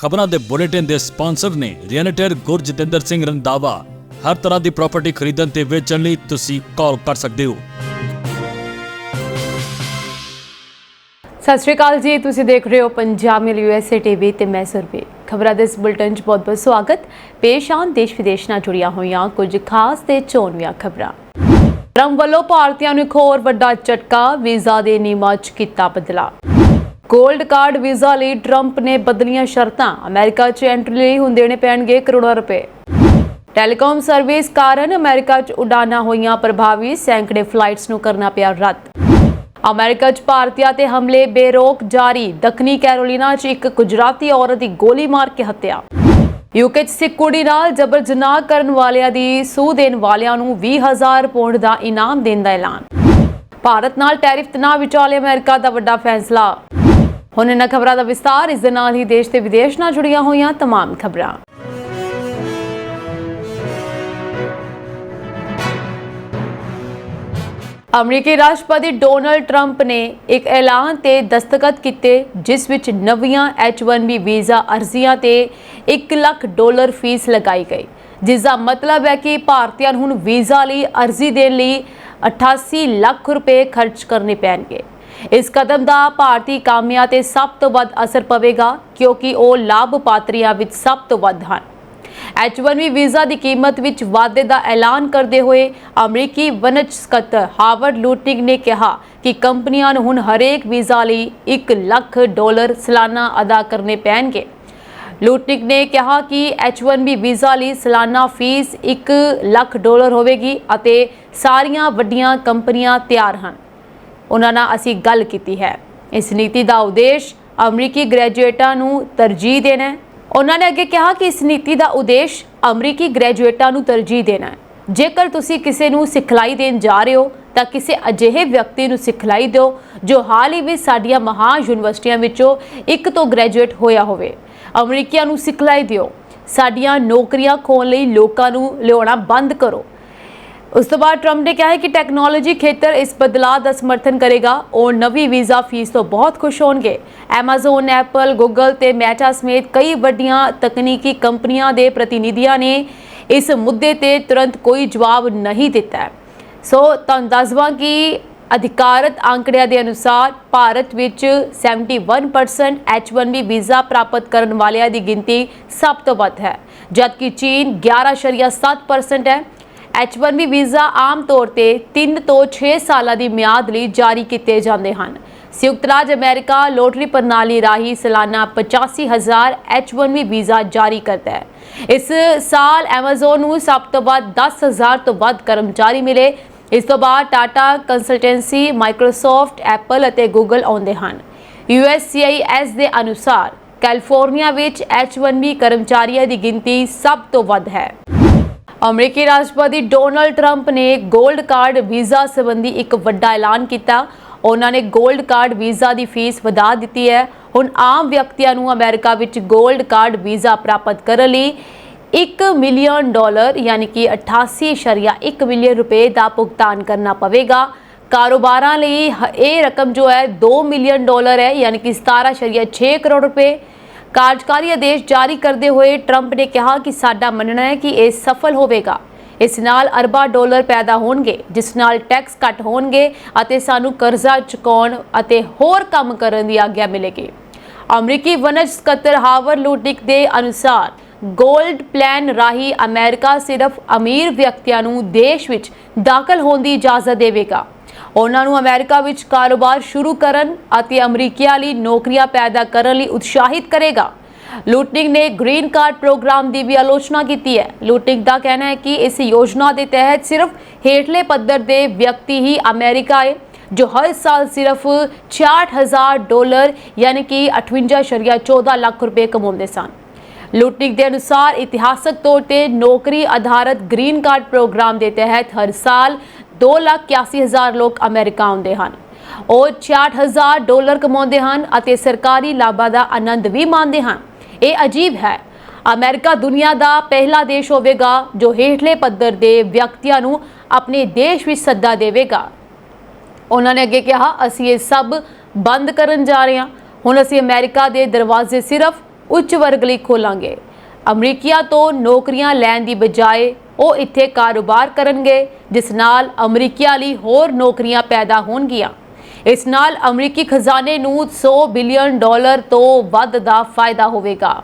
ਖਬਰਾਂ ਦੇ ਬੁਲੇਟਿਨ ਦੇ ਸਪਾਂਸਰ ਨੇ ਰੀਅਲਟਰ ਗੁਰਜਿੰਦਰ ਸਿੰਘ ਰੰਧਾਵਾ। ਹਰ ਤਰ੍ਹਾਂ ਦੀ ਪ੍ਰਾਪਰਟੀ ਖਰੀਦਣ ਤੇ ਵੇਚਣ ਲਈ ਤੁਸੀਂ ਕਾਲ ਕਰ ਸਕਦੇ ਹੋ। ਸਤਿ ਸ਼੍ਰੀ ਅਕਾਲ ਜੀ, ਤੁਸੀਂ ਦੇਖ ਰਹੇ ਹੋ ਪੰਜਾਬ ਮੇਲ USA TV ਤੇ ਮੈਂ ਸੁਰਭੀ। ਖਬਰਾਂ ਦੇ ਇਸ ਬੁਲੇਟਿਨ 'ਚ ਬਹੁਤ-ਬਹੁਤ ਸਵਾਗਤ। ਪੇਸ਼ ਆਨ ਦੇਸ਼ ਵਿਦੇਸ਼ ਨਾਲ ਜੁੜੀਆਂ ਹੋਈਆਂ ਕੁਝ ਖਾਸ ਤੇ ਚੋਣਵੀਆਂ ਖਬਰਾਂ। ਟਰੰਪ ਵੱਲੋਂ ਭਾਰਤੀਆਂ ਨੂੰ ਇੱਕ ਹੋਰ ਵੱਡਾ ਝਟਕਾ, ਵੀਜ਼ਾ ਦੇ ਨਿਯਮਾਂ 'ਚ ਕੀਤਾ ਬਦਲਾਅ। ਗੋਲਡ ਕਾਰਡ ਵੀਜ਼ਾ ਲਈ ਟਰੰਪ ਨੇ ਬਦਲੀਆਂ ਸ਼ਰਤਾਂ, ਅਮਰੀਕਾ 'ਚ ਐਂਟਰੀ ਲਈ ਹੁਣ ਦੇਣੇ ਪੈਣਗੇ ਕਰੋੜਾਂ ਰੁਪਏ। ਟੈਲੀਕਾਮ ਸਰਵਿਸ ਕਾਰਨ ਅਮਰੀਕਾ 'ਚ ਉਡਾਨਾਂ ਹੋਈਆਂ ਪ੍ਰਭਾਵਿਤ, ਸੈਂਕੜੇ ਫਲਾਈਟਸ ਨੂੰ ਕਰਨਾ ਪਿਆ ਰੱਦ। ਅਮਰੀਕਾ 'ਚ ਭਾਰਤੀਆਂ ਤੇ ਹਮਲੇ ਬੇਰੋਕ ਜਾਰੀ, ਦੱਖਣੀ ਕੈਰੋਲੀਨਾ 'ਚ ਇੱਕ ਗੁਜਰਾਤੀ ਔਰਤ ਦੀ ਗੋਲੀ ਮਾਰ ਕੇ ਹੱਤਿਆ। UK 'ਚ ਸਿੱਖ ਕੁੜੀ ਨਾਲ ਜਬਰ ਜਨਾਹ ਕਰਨ ਵਾਲਿਆਂ ਦੀ ਸੂਹ ਦੇਣ ਵਾਲਿਆਂ ਨੂੰ 20,000 ਪੌਂਡ ਦਾ ਇਨਾਮ ਦੇਣ ਦਾ ਐਲਾਨ। ਭਾਰਤ ਨਾਲ ਟੈਰਿਫ ਤਣਾਅ ਵਿਚਾਲੇ ਅਮਰੀਕਾ ਦਾ ਵੱਡਾ ਫੈਸਲਾ। ਹੁਣ ਇਹਨਾਂ ਖਬਰਾਂ ਦਾ ਵਿਸਤਾਰ। ਇਸ ਦੇ ਨਾਲ ਹੀ ਦੇਸ਼ ਤੇ ਵਿਦੇਸ਼ ਨਾਲ ਜੁੜੀਆਂ ਹੋਈਆਂ तमाम ਖਬਰਾਂ। ਅਮਰੀਕੀ ਰਾਸ਼ਟਰਪਤੀ ਡੋਨਾਲਡ ਟਰੰਪ ਨੇ ਇੱਕ ਐਲਾਨ ਤੇ ਦਸਤਖਤ ਕੀਤੇ ਜਿਸ ਵਿੱਚ ਨਵੀਆਂ H-1B ਵੀਜ਼ਾ ਅਰਜ਼ੀਆਂ ਤੇ $1 ਲੱਖ ਫੀਸ ਲਗਾਈ ਗਈ, ਜਿਸ ਦਾ ਮਤਲਬ ਹੈ ਕਿ ਭਾਰਤੀਆਂ ਨੂੰ ਹੁਣ ਵੀਜ਼ਾ ਲਈ ਅਰਜ਼ੀ ਦੇਣ ਲਈ 88 ਲੱਖ ਰੁਪਏ ਖਰਚ ਕਰਨੇ ਪੈਣਗੇ। ਇਸ ਕਦਮ ਦਾ ਭਾਰਤੀ ਕਾਮਿਆਂ ਤੇ ਸਭ ਤੋਂ ਵੱਧ ਅਸਰ ਪਵੇਗਾ ਕਿਉਂਕਿ ਉਹ ਲਾਭਪਾਤਰੀਆਂ ਵਿੱਚ ਸਭ ਤੋਂ ਵੱਧ ਹਨ। H-1B ਵੀਜ਼ਾ ਦੀ ਕੀਮਤ ਵਿੱਚ ਵਾਧੇ ਦਾ ਐਲਾਨ ਕਰਦੇ ਹੋਏ ਅਮਰੀਕੀ ਵਣਜ ਸਕੱਤਰ ਹਾਵਰਡ ਲੂਟਨਿਕ ਨੇ ਕਿਹਾ ਕਿ ਕੰਪਨੀਆਂ ਨੂੰ ਹੁਣ ਹਰੇਕ ਵੀਜ਼ਾ ਲਈ $1 ਲੱਖ ਸਾਲਾਨਾ ਅਦਾ ਕਰਨੇ ਪੈਣਗੇ। ਲੂਟਨਿਕ ਨੇ ਕਿਹਾ ਕਿ H-1B ਵੀਜ਼ਾ ਲਈ ਸਾਲਾਨਾ ਫੀਸ $1 ਲੱਖ ਹੋਵੇਗੀ ਅਤੇ ਸਾਰੀਆਂ ਵੱਡੀਆਂ ਕੰਪਨੀਆਂ ਤਿਆਰ ਹਨ। ਉਹਨਾਂ ਨਾਲ ਅਸੀਂ ਗੱਲ ਕੀਤੀ ਹੈ। ਇਸ ਨੀਤੀ ਦਾ ਉਦੇਸ਼ ਅਮਰੀਕੀ ਗ੍ਰੈਜੂਏਟਾਂ ਨੂੰ ਤਰਜੀਹ ਦੇਣਾ ਹੈ। ਉਹਨਾਂ ਨੇ ਅੱਗੇ ਕਿਹਾ ਕਿ ਇਸ ਨੀਤੀ ਦਾ ਉਦੇਸ਼ ਅਮਰੀਕੀ ਗ੍ਰੈਜੂਏਟਾਂ ਨੂੰ ਤਰਜੀਹ ਦੇਣਾ ਹੈ। ਜੇਕਰ ਤੁਸੀਂ ਕਿਸੇ ਨੂੰ ਸਿਖਲਾਈ ਦੇਣ ਜਾ ਰਹੇ ਹੋ ਤਾਂ ਕਿਸੇ ਅਜਿਹੇ ਵਿਅਕਤੀ ਨੂੰ ਸਿਖਲਾਈ ਦਿਓ ਜੋ ਹਾਲ ਹੀ ਵਿੱਚ ਸਾਡੀਆਂ ਮਹਾਨ ਯੂਨੀਵਰਸਿਟੀਆਂ ਵਿੱਚੋਂ ਇੱਕ ਤੋਂ ਗ੍ਰੈਜੂਏਟ ਹੋਇਆ ਹੋਵੇ। ਅਮਰੀਕੀਆਂ ਨੂੰ ਸਿਖਲਾਈ ਦਿਓ। ਸਾਡੀਆਂ ਨੌਕਰੀਆਂ ਖੋਣ ਲਈ ਲੋਕਾਂ ਨੂੰ ਲਿਆਉਣਾ ਬੰਦ ਕਰੋ। ਉਸ ਤੋਂ ਬਾਅਦ ਟਰੰਪ ਨੇ ਕਿਹਾ ਹੈ ਕਿ ਟੈਕਨੋਲੋਜੀ ਖੇਤਰ ਇਸ ਬਦਲਾਅ ਦਾ ਸਮਰਥਨ ਕਰੇਗਾ। ਉਹ ਨਵੀਂ ਵੀਜ਼ਾ ਫੀਸ ਤੋਂ ਬਹੁਤ ਖੁਸ਼ ਹੋਣਗੇ। ਐਮਾਜ਼ੋਨ, ਐਪਲ, ਗੂਗਲ ਤੇ ਮੈਟਾ ਸਮੇਤ ਕਈ ਵੱਡੀਆਂ ਤਕਨੀਕੀ ਕੰਪਨੀਆਂ ਦੇ ਪ੍ਰਤੀਨਿਧੀਆਂ ਨੇ ਇਸ ਮੁੱਦੇ ਤੇ ਤੁਰੰਤ ਕੋਈ ਜਵਾਬ ਨਹੀਂ ਦਿੱਤਾ। ਸੋ ਤੁਹਾਨੂੰ ਦੱਸ ਦਵਾਂ ਕਿ ਅਧਿਕਾਰਤ ਅੰਕੜਿਆਂ ਦੇ ਅਨੁਸਾਰ ਭਾਰਤ ਵਿੱਚ 71% H-1B ਵੀਜ਼ਾ ਪ੍ਰਾਪਤ ਕਰਨ ਵਾਲਿਆਂ ਦੀ ਗਿਣਤੀ ਸਭ ਤੋਂ ਵੱਧ ਹੈ, ਜਦਕਿ ਚੀਨ 11.7% ਹੈ। H-1B ਵੀਜ਼ਾ ਆਮ ਤੌਰ ਤੇ 3 ਤੋਂ 6 ਸਾਲਾਂ ਦੀ ਮਿਆਦ ਲਈ ਜਾਰੀ ਕੀਤੇ ਜਾਂਦੇ ਹਨ। ਸੰਯੁਕਤ ਰਾਜ ਅਮਰੀਕਾ ਲੋਟਰੀ ਪ੍ਰਣਾਲੀ ਰਾਹੀਂ ਸਾਲਾਨਾ 85,000 H-1B ਵੀਜ਼ਾ ਜਾਰੀ ਕਰਦਾ ਹੈ। ਇਸ ਸਾਲ ਐਮਾਜ਼ੋਨ ਨੂੰ ਸਭ ਤੋਂ ਵੱਧ 10,000 ਤੋਂ ਵੱਧ ਕਰਮਚਾਰੀ ਮਿਲੇ। ਇਸ ਤੋਂ ਬਾਅਦ ਟਾਟਾ ਕੰਸਲਟੈਂਸੀ, ਮਾਈਕਰੋਸਾਫਟ, ਐਪਲ ਅਤੇ ਗੂਗਲ ਆਉਂਦੇ ਹਨ। USCIS ਦੇ ਅਨੁਸਾਰ ਕੈਲੀਫੋਰਨੀਆ ਵਿੱਚ H-1B ਕਰਮਚਾਰੀਆਂ ਦੀ ਗਿਣਤੀ ਸਭ ਤੋਂ ਵੱਧ ਹੈ। ਅਮਰੀਕੀ ਰਾਸ਼ਟਰਪਤੀ ਡੋਨਾਲਡ ਟਰੰਪ ਨੇ ਗੋਲਡ ਕਾਰਡ ਵੀਜ਼ਾ ਸੰਬੰਧੀ ਇੱਕ ਵੱਡਾ ਐਲਾਨ ਕੀਤਾ। ਉਹਨਾਂ ਨੇ ਗੋਲਡ ਕਾਰਡ ਵੀਜ਼ਾ ਦੀ ਫੀਸ ਵਧਾ ਦਿੱਤੀ ਹੈ। ਹੁਣ ਆਮ ਵਿਅਕਤੀਆਂ ਨੂੰ ਅਮਰੀਕਾ ਵਿੱਚ ਗੋਲਡ ਕਾਰਡ ਵੀਜ਼ਾ ਪ੍ਰਾਪਤ ਕਰਨ ਲਈ $1 ਮਿਲੀਅਨ ਯਾਨੀ ਕਿ 88.1 ਮਿਲੀਅਨ ਰੁਪਏ ਦਾ ਭੁਗਤਾਨ ਕਰਨਾ ਪਵੇਗਾ। ਕਾਰੋਬਾਰਾਂ ਲਈ ਇਹ ਰਕਮ ਜੋ ਹੈ $2 ਮਿਲੀਅਨ ਹੈ ਯਾਨੀ ਕਿ 17.6 ਕਰੋੜ ਰੁਪਏ। ਕਾਰਜਕਾਰੀ ਆਦੇਸ਼ ਜਾਰੀ ਕਰਦੇ ਹੋਏ ਟਰੰਪ ਨੇ ਕਿਹਾ ਕਿ ਸਾਡਾ ਮੰਨਣਾ ਹੈ ਕਿ ਇਹ ਸਫਲ ਹੋਵੇਗਾ। ਇਸ ਨਾਲ ਅਰਬਾਂ ਡਾਲਰ ਪੈਦਾ ਹੋਣਗੇ, ਜਿਸ ਨਾਲ ਟੈਕਸ ਘੱਟ ਹੋਣਗੇ ਅਤੇ ਸਾਨੂੰ ਕਰਜ਼ਾ ਚੁਕਾਉਣ ਅਤੇ ਹੋਰ ਕੰਮ ਕਰਨ ਦੀ ਆਗਿਆ ਮਿਲੇਗੀ। ਅਮਰੀਕੀ ਵਣਜ ਸਕੱਤਰ ਹਾਵਰਡ ਲੂਟਨਿਕ ਦੇ ਅਨੁਸਾਰ ਗੋਲਡ ਪਲਾਨ ਰਾਹੀਂ ਅਮਰੀਕਾ ਸਿਰਫ ਅਮੀਰ ਵਿਅਕਤੀਆਂ ਨੂੰ ਦੇਸ਼ ਵਿੱਚ ਦਾਖਲ ਹੋਣ ਦੀ ਇਜਾਜ਼ਤ ਦੇਵੇਗਾ। ਉਹਨਾਂ ਨੂੰ ਅਮਰੀਕਾ ਵਿੱਚ ਕਾਰੋਬਾਰ ਸ਼ੁਰੂ ਕਰਨ ਅਤੇ ਅਮਰੀਕੀਆਂ ਲਈ ਨੌਕਰੀਆਂ ਪੈਦਾ ਕਰਨ ਲਈ ਉਤਸ਼ਾਹਿਤ ਕਰੇਗਾ। ਲੂਟਨਿਕ ਨੇ ਗ੍ਰੀਨ ਕਾਰਡ ਪ੍ਰੋਗਰਾਮ ਦੀ ਵੀ ਆਲੋਚਨਾ ਕੀਤੀ ਹੈ। ਲੂਟਨਿਕ ਦਾ ਕਹਿਣਾ ਹੈ ਕਿ ਇਸ ਯੋਜਨਾ ਦੇ ਤਹਿਤ ਸਿਰਫ ਹੇਠਲੇ ਪੱਧਰ ਦੇ ਵਿਅਕਤੀ ਹੀ ਅਮਰੀਕਾ ਆਏ ਜੋ ਹਰ ਸਾਲ ਸਿਰਫ $66,000 ਯਾਨੀ ਕਿ 58.14 ਲੱਖ ਰੁਪਏ ਕਮਾਉਂਦੇ ਸਨ। ਲੂਟਨਿਕ ਦੇ ਅਨੁਸਾਰ ਇਤਿਹਾਸਕ ਤੌਰ ਤੇ ਨੌਕਰੀ ਆਧਾਰਿਤ ਗ੍ਰੀਨ ਕਾਰਡ ਪ੍ਰੋਗਰਾਮ ਦੇ ਤਹਿਤ ਹਰ ਸਾਲ 2,81,000 ਲੋਕ ਅਮਰੀਕਾ ਆਉਂਦੇ ਹਨ। ਉਹ $66,000 ਕਮਾਉਂਦੇ ਹਨ ਅਤੇ ਸਰਕਾਰੀ ਲਾਭਾਂ ਦਾ ਆਨੰਦ ਵੀ ਮਾਣਦੇ ਹਨ। ਇਹ ਅਜੀਬ ਹੈ। ਅਮਰੀਕਾ ਦੁਨੀਆ ਦਾ ਪਹਿਲਾ ਦੇਸ਼ ਹੋਵੇਗਾ ਜੋ ਹੇਠਲੇ ਪੱਧਰ ਦੇ ਵਿਅਕਤੀਆਂ ਨੂੰ ਆਪਣੇ ਦੇਸ਼ ਵਿੱਚ ਸੱਦਾ ਦੇਵੇਗਾ। ਉਹਨਾਂ ਨੇ ਅੱਗੇ ਕਿਹਾ, ਅਸੀਂ ਇਹ ਸਭ ਬੰਦ ਕਰਨ ਜਾ ਰਹੇ ਹਾਂ। ਹੁਣ ਅਸੀਂ ਅਮਰੀਕਾ ਦੇ ਦਰਵਾਜ਼ੇ ਸਿਰਫ ਉੱਚ ਵਰਗ ਲਈ ਖੋਲਾਂਗੇ। ਅਮਰੀਕੀਆਂ ਤੋਂ ਨੌਕਰੀਆਂ ਲੈਣ ਦੀ ਬਜਾਏ ਉਹ ਇੱਥੇ ਕਾਰੋਬਾਰ ਕਰਨਗੇ, ਜਿਸ ਨਾਲ ਅਮਰੀਕੀਆਂ ਲਈ ਹੋਰ ਨੌਕਰੀਆਂ ਪੈਦਾ ਹੋਣਗੀਆਂ। ਇਸ ਨਾਲ ਅਮਰੀਕੀ ਖਜ਼ਾਨੇ ਨੂੰ $100 ਬਿਲੀਅਨ ਤੋਂ ਵੱਧ ਦਾ ਫਾਇਦਾ ਹੋਵੇਗਾ।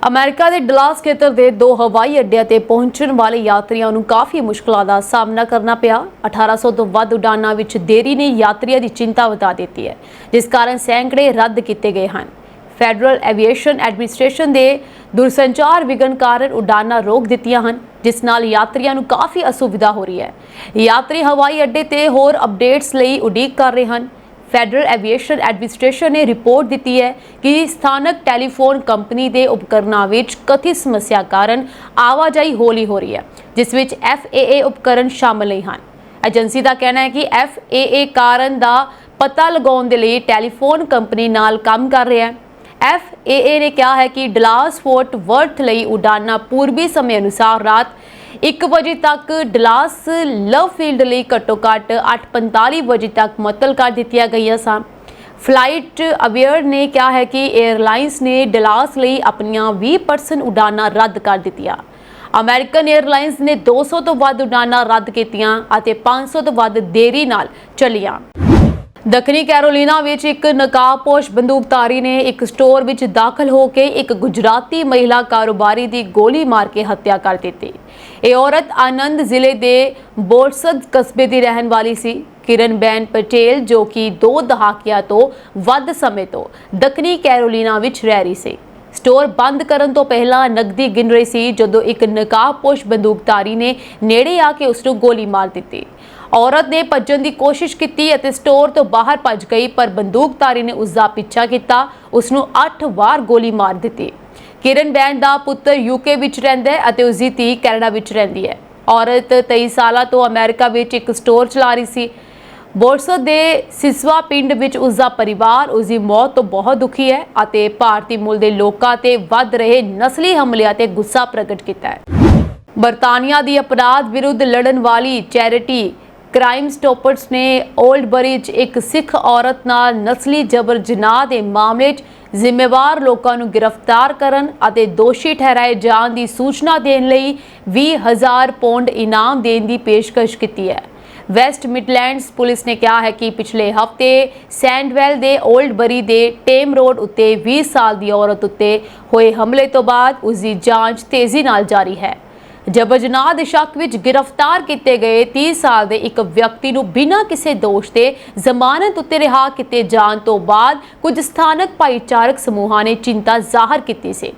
ਅਮਰੀਕਾ ਦੇ ਡਲਾਸ ਖੇਤਰ ਦੇ 2 ਹਵਾਈ ਅੱਡਿਆਂ ਤੇ ਪਹੁੰਚਣ ਵਾਲੇ ਯਾਤਰੀਆਂ ਨੂੰ ਕਾਫੀ ਮੁਸ਼ਕਲਾਂ ਦਾ ਸਾਹਮਣਾ ਕਰਨਾ ਪਿਆ। 1800 ਤੋਂ ਵੱਧ ਉਡਾਨਾਂ ਵਿੱਚ ਦੇਰੀ ਨੇ ਯਾਤਰੀਆਂ ਦੀ ਚਿੰਤਾ ਵਧਾ ਦਿੱਤੀ ਹੈ, ਜਿਸ ਕਾਰਨ ਸੈਂਕੜੇ ਰੱਦ ਕੀਤੇ ਗਏ ਹਨ। ਫੈਡਰਲ ਐਵੀਏਸ਼ਨ ਐਡਮਿਨਿਸਟ੍ਰੇਸ਼ਨ ਦੇ ਦੂਰਸੰਚਾਰ ਵਿਘਨ ਕਾਰਨ ਉਡਾਨਾਂ ਰੋਕ ਦਿੱਤੀਆਂ ਹਨ, ਜਿਸ ਨਾਲ ਯਾਤਰੀਆਂ ਨੂੰ ਕਾਫੀ ਅਸੁਵਿਧਾ ਹੋ ਰਹੀ ਹੈ। ਯਾਤਰੀ ਹਵਾਈ ਅੱਡੇ ਤੇ ਹੋਰ ਅਪਡੇਟਸ ਲਈ ਉਡੀਕ ਕਰ ਰਹੇ ਹਨ। ਫੈਡਰਲ ਐਵੀਏਸ਼ਨ ਐਡਮਿਨਿਸਟ੍ਰੇਸ਼ਨ ਨੇ ਰਿਪੋਰਟ ਦਿੱਤੀ ਹੈ ਕਿ ਸਥਾਨਕ ਟੈਲੀਫੋਨ ਕੰਪਨੀ ਦੇ ਉਪਕਰਨਾਂ ਵਿੱਚ ਕਥਿਤ ਸਮੱਸਿਆ ਕਾਰਨ ਆਵਾਜਾਈ ਹੌਲੀ ਹੋ ਰਹੀ ਹੈ, ਜਿਸ ਵਿੱਚ FAA ਉਪਕਰਨ ਸ਼ਾਮਲ ਨਹੀਂ ਹਨ। ਏਜੰਸੀ ਦਾ ਕਹਿਣਾ ਹੈ ਕਿ FAA ਕਾਰਨ ਦਾ ਪਤਾ ਲਗਾਉਣ ਦੇ ਲਈ ਟੈਲੀਫੋਨ ਕੰਪਨੀ ਨਾਲ ਕੰਮ ਕਰ ਰਿਹਾ ਹੈ। FAA ਨੇ ਕਿਹਾ ਹੈ ਕਿ ਡਲਾਸ ਫੋਰਟ ਵਰਥ ਲਈ ਉਡਾਨਾਂ ਪੂਰਬੀ ਸਮੇਂ ਅਨੁਸਾਰ ਰਾਤ 1 ਵਜੇ ਤੱਕ, ਡਲਾਸ ਲਵਫੀਲਡ ਲਈ ਘੱਟੋ-ਘੱਟ 8:45 ਵਜੇ ਤੱਕ ਮੁਅੱਤਲ ਕਰ ਦਿੱਤੀਆਂ ਗਈਆਂ ਸਨ। ਫਲਾਈਟ ਅਵੇਅਰ ਨੇ ਕਿਹਾ ਹੈ ਕਿ 에ਅਰਲਾਈਨਸ ਨੇ ਡਲਾਸ ਲਈ ਆਪਣੀਆਂ 20% ਉਡਾਨਾਂ ਰੱਦ ਕਰ ਦਿੱਤੀਆਂ। ਅਮਰੀਕਨ 에ਅਰਲਾਈਨਸ ਨੇ 200 ਤੋਂ ਵੱਧ ਉਡਾਨਾਂ ਰੱਦ ਕੀਤੀਆਂ ਅਤੇ 500 ਤੋਂ ਵੱਧ ਦੇਰੀ ਨਾਲ ਚੱਲੀਆਂ। ਦੱਖਣੀ ਕੈਰੋਲੀਨਾ ਵਿੱਚ ਇੱਕ ਨਕਾਬਪੋਸ਼ ਬੰਦੂਕਧਾਰੀ ਨੇ ਇੱਕ ਸਟੋਰ ਵਿੱਚ ਦਾਖਲ ਹੋ ਕੇ ਇੱਕ ਗੁਜਰਾਤੀ ਮਹਿਲਾ ਕਾਰੋਬਾਰੀ ਦੀ ਗੋਲੀ ਮਾਰ ਕੇ ਹੱਤਿਆ ਕਰ ਦਿੱਤੀ। ਇਹ ਔਰਤ ਆਨੰਦ ਜ਼ਿਲ੍ਹੇ ਦੇ ਬੋਰਸਦ ਕਸਬੇ ਦੀ ਰਹਿਣ ਵਾਲੀ ਸੀ। ਕਿਰਨਬੈਨ ਪਟੇਲ, ਜੋ ਕਿ 2 ਦਹਾਕਿਆਂ ਤੋਂ ਵੱਧ ਸਮੇਂ ਤੋਂ ਦੱਖਣੀ ਕੈਰੋਲੀਨਾ ਵਿੱਚ ਰਹਿ ਰਹੀ ਸੀ, ਸਟੋਰ ਬੰਦ ਕਰਨ ਤੋਂ ਪਹਿਲਾਂ ਨਕਦੀ ਗਿਣ ਰਹੀ ਸੀ ਜਦੋਂ ਇੱਕ ਨਕਾਬਪੋਸ਼ ਬੰਦੂਕਧਾਰੀ ਨੇ ਨੇੜੇ ਆ ਕੇ ਉਸ ਨੂੰ ਗੋਲੀ ਮਾਰ ਦਿੱਤੀ। ਔਰਤ ਨੇ ਭੱਜਣ ਦੀ ਕੋਸ਼ਿਸ਼ ਕੀਤੀ ਅਤੇ ਸਟੋਰ ਤੋਂ ਬਾਹਰ ਭੱਜ ਗਈ, ਪਰ ਬੰਦੂਕਧਾਰੀ ਨੇ ਉਸ ਦਾ ਪਿੱਛਾ ਕੀਤਾ, ਉਸ ਨੂੰ 8 ਵਾਰ ਗੋਲੀ ਮਾਰ ਦਿੱਤੀ। ਕਿਰਨਬੈਨ ਦਾ ਪੁੱਤਰ UK ਵਿੱਚ ਰਹਿੰਦਾ ਹੈ ਅਤੇ ਉਸ ਦੀ ਧੀ ਕੈਨੇਡਾ ਵਿੱਚ ਰਹਿੰਦੀ ਹੈ। ਔਰਤ 23 ਸਾਲਾਂ ਤੋਂ ਅਮਰੀਕਾ ਵਿੱਚ ਇੱਕ ਸਟੋਰ ਚਲਾ ਰਹੀ ਸੀ। ਬੋਰਸਦ ਦੇ ਸਿਸਵਾ ਪਿੰਡ ਵਿੱਚ ਉਸ ਦਾ ਪਰਿਵਾਰ ਉਸ ਦੀ ਮੌਤ ਤੋਂ ਬਹੁਤ ਦੁਖੀ ਹੈ ਅਤੇ ਭਾਰਤੀ ਮੂਲ ਦੇ ਲੋਕਾਂ ਤੇ ਵੱਧ ਰਹੇ ਨਸਲੀ ਹਮਲਿਆਂ ਤੇ ਗੁੱਸਾ ਪ੍ਰਗਟ ਕੀਤਾ ਹੈ। ਬਰਤਾਨੀਆ ਦੀ ਅਪਰਾਧ ਵਿਰੁੱਧ ਲੜਨ ਵਾਲੀ ਚੈਰਿਟੀ ਕ੍ਰਾਈਮ ਸਟਾਪਰਸ ਨੇ ਓਲਡਬਰੀ 'ਚ ਇੱਕ ਸਿੱਖ ਔਰਤ ਨਾਲ ਨਸਲੀ ਜਬਰ ਜਨਾਹ ਦੇ ਮਾਮਲੇ 'ਚ ਜ਼ਿੰਮੇਵਾਰ ਲੋਕਾਂ ਨੂੰ ਗ੍ਰਿਫਤਾਰ ਕਰਨ ਅਤੇ ਦੋਸ਼ੀ ਠਹਿਰਾਏ ਜਾਣ ਦੀ ਸੂਚਨਾ ਦੇਣ ਲਈ £20,000 ਇਨਾਮ ਦੇਣ ਦੀ ਪੇਸ਼ਕਸ਼ ਕੀਤੀ ਹੈ। ਵੈਸਟ ਮਿਡਲੈਂਡਸ ਪੁਲਿਸ ਨੇ ਕਿਹਾ ਹੈ ਕਿ ਪਿਛਲੇ ਹਫ਼ਤੇ ਸੈਂਡਵੈਲ ਦੇ ਓਲਡਬਰੀ ਦੇ ਟੇਮ ਰੋਡ ਉੱਤੇ 20 ਸਾਲ ਦੀ ਔਰਤ ਉੱਤੇ ਹੋਏ ਹਮਲੇ ਤੋਂ ਬਾਅਦ ਉਸ ਦੀ ਜਾਂਚ ਤੇਜ਼ੀ ਨਾਲ ਜਾਰੀ ਹੈ। ਜਬਰ ਜਨਾਹ ਦੇ ਸ਼ੱਕ ਵਿੱਚ ਗ੍ਰਿਫਤਾਰ ਕੀਤੇ ਗਏ 30 ਸਾਲ ਦੇ ਇੱਕ ਵਿਅਕਤੀ ਨੂੰ ਬਿਨਾਂ ਕਿਸੇ ਦੋਸ਼ ਦੇ ਜ਼ਮਾਨਤ ਉੱਤੇ ਰਿਹਾ ਕੀਤੇ ਜਾਣ ਤੋਂ ਬਾਅਦ ਕੁਝ ਸਥਾਨਕ ਭਾਈਚਾਰਕ ਸਮੂਹਾਂ ਨੇ ਚਿੰਤਾ ਜ਼ਾਹਰ ਕੀਤੀ ਸੀ।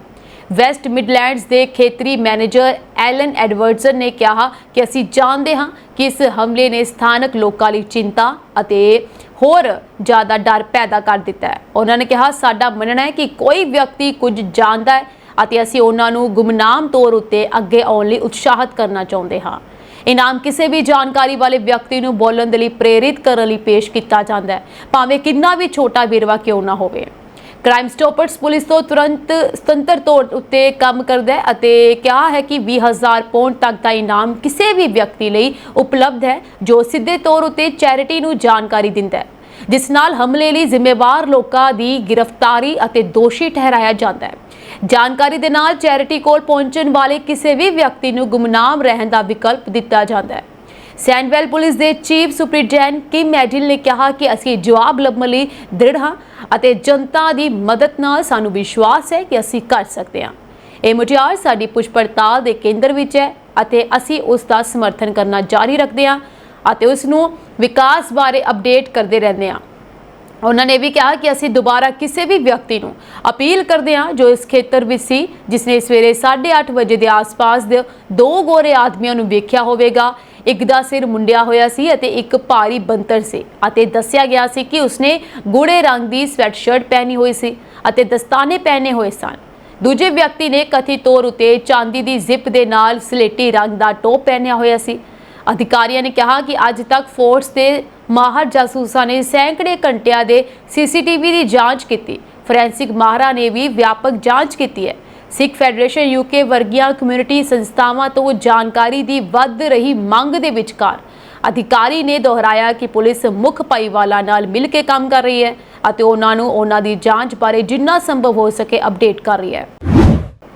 ਵੈਸਟ ਮਿਡਲੈਂਡਸ ਦੇ ਖੇਤਰੀ ਮੈਨੇਜਰ ਐਲਨ ਐਡਵਰਡਸਨ ਨੇ ਕਿਹਾ ਕਿ ਅਸੀਂ ਜਾਣਦੇ ਹਾਂ ਕਿ ਇਸ ਹਮਲੇ ਨੇ ਸਥਾਨਕ ਲੋਕਾਂ ਲਈ ਚਿੰਤਾ ਅਤੇ ਹੋਰ ਜ਼ਿਆਦਾ ਡਰ ਪੈਦਾ ਕਰ ਦਿੱਤਾ ਹੈ। ਉਹਨਾਂ ਨੇ ਕਿਹਾ, ਸਾਡਾ ਮੰਨਣਾ ਹੈ ਕਿ ਕੋਈ ਵਿਅਕਤੀ ਕੁਝ ਜਾਣਦਾ ਹੈ ਅਤੇ ਅਸੀਂ ਉਹਨਾਂ ਨੂੰ ਗੁਮਨਾਮ ਤੌਰ ਉੱਤੇ ਅੱਗੇ ਆਉਣ ਲਈ ਉਤਸ਼ਾਹਿਤ ਕਰਨਾ ਚਾਹੁੰਦੇ ਹਾਂ। ਇਨਾਮ ਕਿਸੇ ਵੀ ਜਾਣਕਾਰੀ ਵਾਲੇ ਵਿਅਕਤੀ ਨੂੰ ਬੋਲਣ ਦੇ ਲਈ ਪ੍ਰੇਰਿਤ ਕਰਨ ਲਈ ਪੇਸ਼ ਕੀਤਾ ਜਾਂਦਾ ਹੈ, ਭਾਵੇਂ ਕਿੰਨਾ ਵੀ ਛੋਟਾ ਵੇਰਵਾ ਕਿਉਂ ਨਾ ਹੋਵੇ। ਕ੍ਰਾਈਮ ਸਟਾਪਰਸ ਪੁਲਿਸ ਤੋਂ ਤੁਰੰਤ ਸੁਤੰਤਰ ਤੌਰ ਉੱਤੇ ਕੰਮ ਕਰਦਾ ਹੈ ਅਤੇ ਕਿਹਾ ਹੈ ਕਿ £20,000 ਤੱਕ ਦਾ ਇਨਾਮ ਕਿਸੇ ਵੀ ਵਿਅਕਤੀ ਲਈ ਉਪਲਬਧ ਹੈ ਜੋ ਸਿੱਧੇ ਤੌਰ ਉੱਤੇ ਚੈਰਿਟੀ ਨੂੰ ਜਾਣਕਾਰੀ ਦਿੰਦਾ ਹੈ, ਜਿਸ ਨਾਲ ਹਮਲੇ ਲਈ ਜ਼ਿੰਮੇਵਾਰ ਲੋਕਾਂ ਦੀ ਗ੍ਰਿਫਤਾਰੀ ਅਤੇ ਦੋਸ਼ੀ ਠਹਿਰਾਇਆ ਜਾਂਦਾ ਹੈ। ਜਾਣਕਾਰੀ ਦੇ ਨਾਲ ਚੈਰਿਟੀ ਕੋਲ ਪਹੁੰਚਣ ਵਾਲੇ ਕਿਸੇ ਵੀ ਵਿਅਕਤੀ ਨੂੰ ਗੁਮਨਾਮ ਰਹਿਣ ਦਾ ਵਿਕਲਪ ਦਿੱਤਾ ਜਾਂਦਾ ਹੈ। ਸੈਂਡਵੈਲ ਪੁਲਿਸ ਦੇ ਚੀਫ ਸੁਪਰਡੈਂਟ ਕਿਮ ਮੈਡਿਲ ਨੇ ਕਿਹਾ ਕਿ ਅਸੀਂ ਜਵਾਬ ਲੱਭਣ ਲਈ ਦ੍ਰਿੜ ਹਾਂ ਅਤੇ ਜਨਤਾ ਦੀ ਮਦਦ ਨਾਲ ਸਾਨੂੰ ਵਿਸ਼ਵਾਸ ਹੈ ਕਿ ਅਸੀਂ ਕਰ ਸਕਦੇ ਹਾਂ। ਇਹ ਮੁਟਿਆਰ ਸਾਡੀ ਪੁੱਛ ਪੜਤਾਲ ਦੇ ਕੇਂਦਰ ਵਿੱਚ ਹੈ ਅਤੇ ਅਸੀਂ ਉਸ ਦਾ ਸਮਰਥਨ ਕਰਨਾ ਜਾਰੀ ਰੱਖਦੇ ਹਾਂ ਅਤੇ ਉਸ ਨੂੰ ਵਿਕਾਸ ਬਾਰੇ ਅਪਡੇਟ ਕਰਦੇ ਰਹਿੰਦੇ ਹਾਂ। ਉਹਨਾਂ ਨੇ ਵੀ ਕਿਹਾ ਕਿ ਅਸੀਂ ਦੁਬਾਰਾ ਕਿਸੇ ਵੀ ਵਿਅਕਤੀ ਨੂੰ ਅਪੀਲ ਕਰਦੇ ਹਾਂ ਜੋ ਇਸ ਖੇਤਰ ਵਿੱਚ ਸੀ, ਜਿਸ ਨੇ ਸਵੇਰੇ 8:30 ਵਜੇ ਦੇ ਆਸ-ਪਾਸ ਦੇ 2 ਗੋਰੇ ਆਦਮੀਆਂ ਨੂੰ ਵੇਖਿਆ ਹੋਵੇਗਾ। ਇੱਕ ਦਾ ਸਿਰ ਮੁੰਡਿਆ ਹੋਇਆ ਸੀ ਅਤੇ ਇੱਕ ਭਾਰੀ ਬੰਤਰ ਸੀ ਅਤੇ ਦੱਸਿਆ ਗਿਆ ਸੀ ਕਿ ਉਸਨੇ ਗੂੜੇ ਰੰਗ ਦੀ ਸਵੈਟਸ਼ਰਟ ਪਹਿਨੀ ਹੋਈ ਸੀ ਅਤੇ ਦਸਤਾਨੇ ਪਹਿਨੇ ਹੋਏ ਸਨ। ਦੂਜੇ ਵਿਅਕਤੀ ਨੇ ਕਥਿਤ ਤੌਰ ਉੱਤੇ ਚਾਂਦੀ ਦੀ ਜ਼ਿਪ ਦੇ ਨਾਲ ਸਲੇਟੀ ਰੰਗ ਦਾ ਟੋਪ ਪਹਿਨਿਆ ਹੋਇਆ ਸੀ। ਅਧਿਕਾਰੀਆਂ ਨੇ ਕਿਹਾ ਕਿ ਅੱਜ ਤੱਕ ਫੋਰਸ ਦੇ ਮਾਹਰ ਜਾਸੂਸਾਂ ਨੇ ਸੈਂਕੜੇ ਘੰਟਿਆਂ ਦੇ CCTV ਦੀ ਜਾਂਚ ਕੀਤੀ। ਫੋਰੈਂਸਿਕ ਮਾਹਰਾਂ ਨੇ ਵੀ ਵਿਆਪਕ ਜਾਂਚ ਕੀਤੀ ਹੈ। ਸਿੱਖ ਫੈਡਰੇਸ਼ਨ UK ਵਰਗੀਆਂ ਕਮਿਊਨਿਟੀ ਸੰਸਥਾਵਾਂ ਤੋਂ ਜਾਣਕਾਰੀ ਦੀ ਵੱਧ ਰਹੀ ਮੰਗ ਦੇ ਵਿਚਕਾਰ ਅਧਿਕਾਰੀ ਨੇ ਦੁਹਰਾਇਆ ਕਿ ਪੁਲਿਸ ਮੁੱਖ ਭਾਈਵਾਲਾਂ ਨਾਲ ਮਿਲ ਕੇ ਕੰਮ ਕਰ ਰਹੀ ਹੈ ਅਤੇ ਉਹਨਾਂ ਨੂੰ ਉਹਨਾਂ ਦੀ ਜਾਂਚ ਬਾਰੇ ਜਿੰਨਾ ਸੰਭਵ ਹੋ ਸਕੇ ਅਪਡੇਟ ਕਰ ਰਹੀ ਹੈ।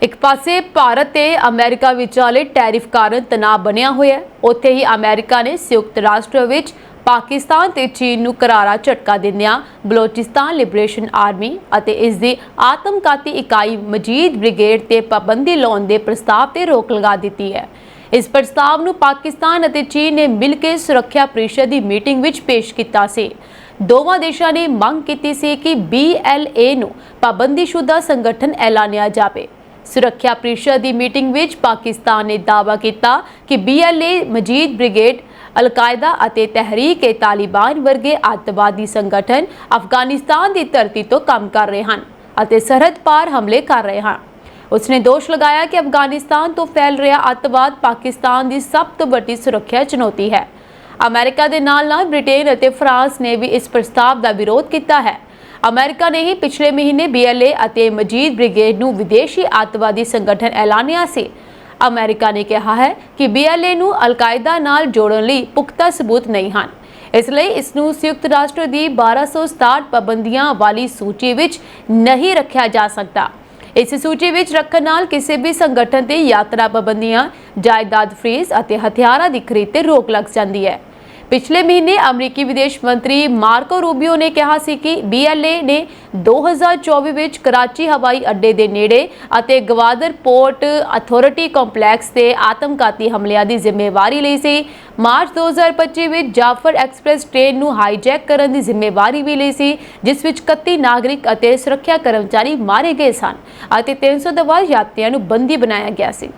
ਇੱਕ ਪਾਸੇ ਭਾਰਤ ਤੇ ਅਮਰੀਕਾ ਵਿਚਾਲੇ ਟੈਰਿਫ ਕਾਰਨ ਤਣਾਅ ਬਣਿਆ ਹੋਇਆ ਹੈ, ਉੱਥੇ ਹੀ ਅਮਰੀਕਾ ਨੇ ਸੰਯੁਕਤ ਰਾਸ਼ਟਰ ਵਿੱਚ ਪਾਕਿਸਤਾਨ ਤੇ ਚੀਨ ਨੂੰ ਕਰਾਰਾ ਝਟਕਾ ਦਿੰਦਿਆਂ ਬਲੋਚਿਸਤਾਨ ਲਿਬਰੇਸ਼ਨ ਆਰਮੀ ਅਤੇ ਇਸ ਦੀ ਆਤਮਘਾਤੀ ਇਕਾਈ ਮਜੀਦ ਬ੍ਰਿਗੇਡ ਤੇ ਪਾਬੰਦੀ ਲਾਉਣ ਦੇ ਪ੍ਰਸਤਾਵ ਤੇ ਰੋਕ ਲਗਾ ਦਿੱਤੀ ਹੈ। ਇਸ ਪ੍ਰਸਤਾਵ ਨੂੰ ਪਾਕਿਸਤਾਨ ਅਤੇ ਚੀਨ ਨੇ ਮਿਲ ਕੇ ਸੁਰੱਖਿਆ ਪ੍ਰੀਸ਼ਦ ਦੀ ਮੀਟਿੰਗ ਵਿੱਚ ਪੇਸ਼ ਕੀਤਾ ਸੀ। ਦੋਵਾਂ ਦੇਸ਼ਾਂ ਨੇ ਮੰਗ ਕੀਤੀ ਸੀ ਕਿ BLA ਨੂੰ ਪਾਬੰਦੀਸ਼ੁਦਾ ਸੰਗਠਨ ਐਲਾਨਿਆ ਜਾਵੇ। ਸੁਰੱਖਿਆ ਪ੍ਰੀਸ਼ਦ ਦੀ ਮੀਟਿੰਗ ਵਿੱਚ ਪਾਕਿਸਤਾਨ ਨੇ ਦਾਅਵਾ ਕੀਤਾ ਕਿ BLA ਮਜੀਦ ਬ੍ਰਿਗੇਡ ਅਲ-ਕਾਇਦਾ ਅਤੇ ਤਹਿਰੀਕ-ਏ-ਤਾਲਿਬਾਨ ਵਰਗੇ ਅੱਤਵਾਦੀ ਸੰਗਠਨ ਅਫਗਾਨਿਸਤਾਨ ਦੀ ਧਰਤੀ ਤੋਂ ਕੰਮ ਕਰ ਰਹੇ ਹਨ ਅਤੇ ਸਰਹੱਦ ਪਾਰ ਹਮਲੇ ਕਰ ਰਹੇ ਹਨ। ਉਸਨੇ ਦੋਸ਼ ਲਗਾਇਆ ਕਿ ਅਫਗਾਨਿਸਤਾਨ ਤੋਂ ਫੈਲ ਰਿਹਾ ਅੱਤਵਾਦ ਪਾਕਿਸਤਾਨ ਦੀ ਸਭ ਤੋਂ ਵੱਡੀ ਸੁਰੱਖਿਆ ਚੁਣੌਤੀ ਹੈ। ਅਮਰੀਕਾ ਦੇ ਨਾਲ-ਨਾਲ ਬ੍ਰਿਟੇਨ ਅਤੇ ਫਰਾਂਸ ਨੇ ਵੀ ਇਸ ਪ੍ਰਸਤਾਵ ਦਾ ਵਿਰੋਧ ਕੀਤਾ ਹੈ। ਅਮਰੀਕਾ ਨੇ ਹੀ ਪਿਛਲੇ ਮਹੀਨੇ BLA ਅਤੇ ਮਜੀਦ ਬ੍ਰਿਗੇਡ ਨੂੰ ਵਿਦੇਸ਼ੀ ਅੱਤਵਾਦੀ ਸੰਗਠਨ ਐਲਾਨਿਆ ਸੀ। ਅਮਰੀਕਾ ਨੇ ਕਿਹਾ ਹੈ ਕਿ BLA ਨੂੰ ਅਲ-ਕਾਇਦਾ ਨਾਲ ਜੋੜਨ ਲਈ ਪੁਖਤਾ ਸਬੂਤ ਨਹੀਂ ਹਨ, ਇਸ ਲਈ ਇਸ ਨੂੰ ਸੰਯੁਕਤ ਰਾਸ਼ਟਰ ਦੀ 1267 ਪਾਬੰਦੀਆਂ ਵਾਲੀ ਸੂਚੀ ਵਿੱਚ ਨਹੀਂ ਰੱਖਿਆ ਜਾ ਸਕਦਾ। ਇਸ ਸੂਚੀ ਵਿੱਚ ਰੱਖਣ ਨਾਲ ਕਿਸੇ ਵੀ ਸੰਗਠਨ ਤੇ ਯਾਤਰਾ ਪਾਬੰਦੀਆਂ, ਜਾਇਦਾਦ ਫ੍ਰੀਜ਼ ਅਤੇ ਹਥਿਆਰਾਂ ਦੀ ਖਰੀਦ ਤੇ ਰੋਕ ਲੱਗ ਜਾਂਦੀ ਹੈ। ਪਿਛਲੇ ਮਹੀਨੇ ਅਮਰੀਕੀ ਵਿਦੇਸ਼ ਮੰਤਰੀ ਮਾਰਕੋ ਰੂਬੀਓ ਨੇ ਕਿਹਾ ਸੀ ਕਿ BLA ਨੇ 2024 ਵਿੱਚ ਕਰਾਚੀ ਹਵਾਈ ਅੱਡੇ ਦੇ ਨੇੜੇ ਅਤੇ ਗਵਾਦਰ ਪੋਰਟ ਅਥਾਰਟੀ ਕੰਪਲੈਕਸ ਤੇ ਆਤਮਘਾਤੀ ਹਮਲਿਆਂ ਦੀ ਜ਼ਿੰਮੇਵਾਰੀ ਲਈ ਸੀ। ਮਾਰਚ 2025 ਵਿੱਚ ਜਾਫਰ ਐਕਸਪ੍ਰੈਸ ਟ੍ਰੇਨ ਨੂੰ ਹਾਈਜੈਕ ਕਰਨ ਦੀ ਜ਼ਿੰਮੇਵਾਰੀ ਵੀ ਲਈ ਸੀ, ਜਿਸ ਵਿੱਚ 31 ਨਾਗਰਿਕ ਅਤੇ ਸੁਰੱਖਿਆ ਕਰਮਚਾਰੀ ਮਾਰੇ ਗਏ ਸਨ ਅਤੇ 300 ਤੋਂ ਵੱਧ ਯਾਤਰੀਆਂ ਨੂੰ ਬੰਦੀ ਬਣਾਇਆ ਗਿਆ ਸੀ।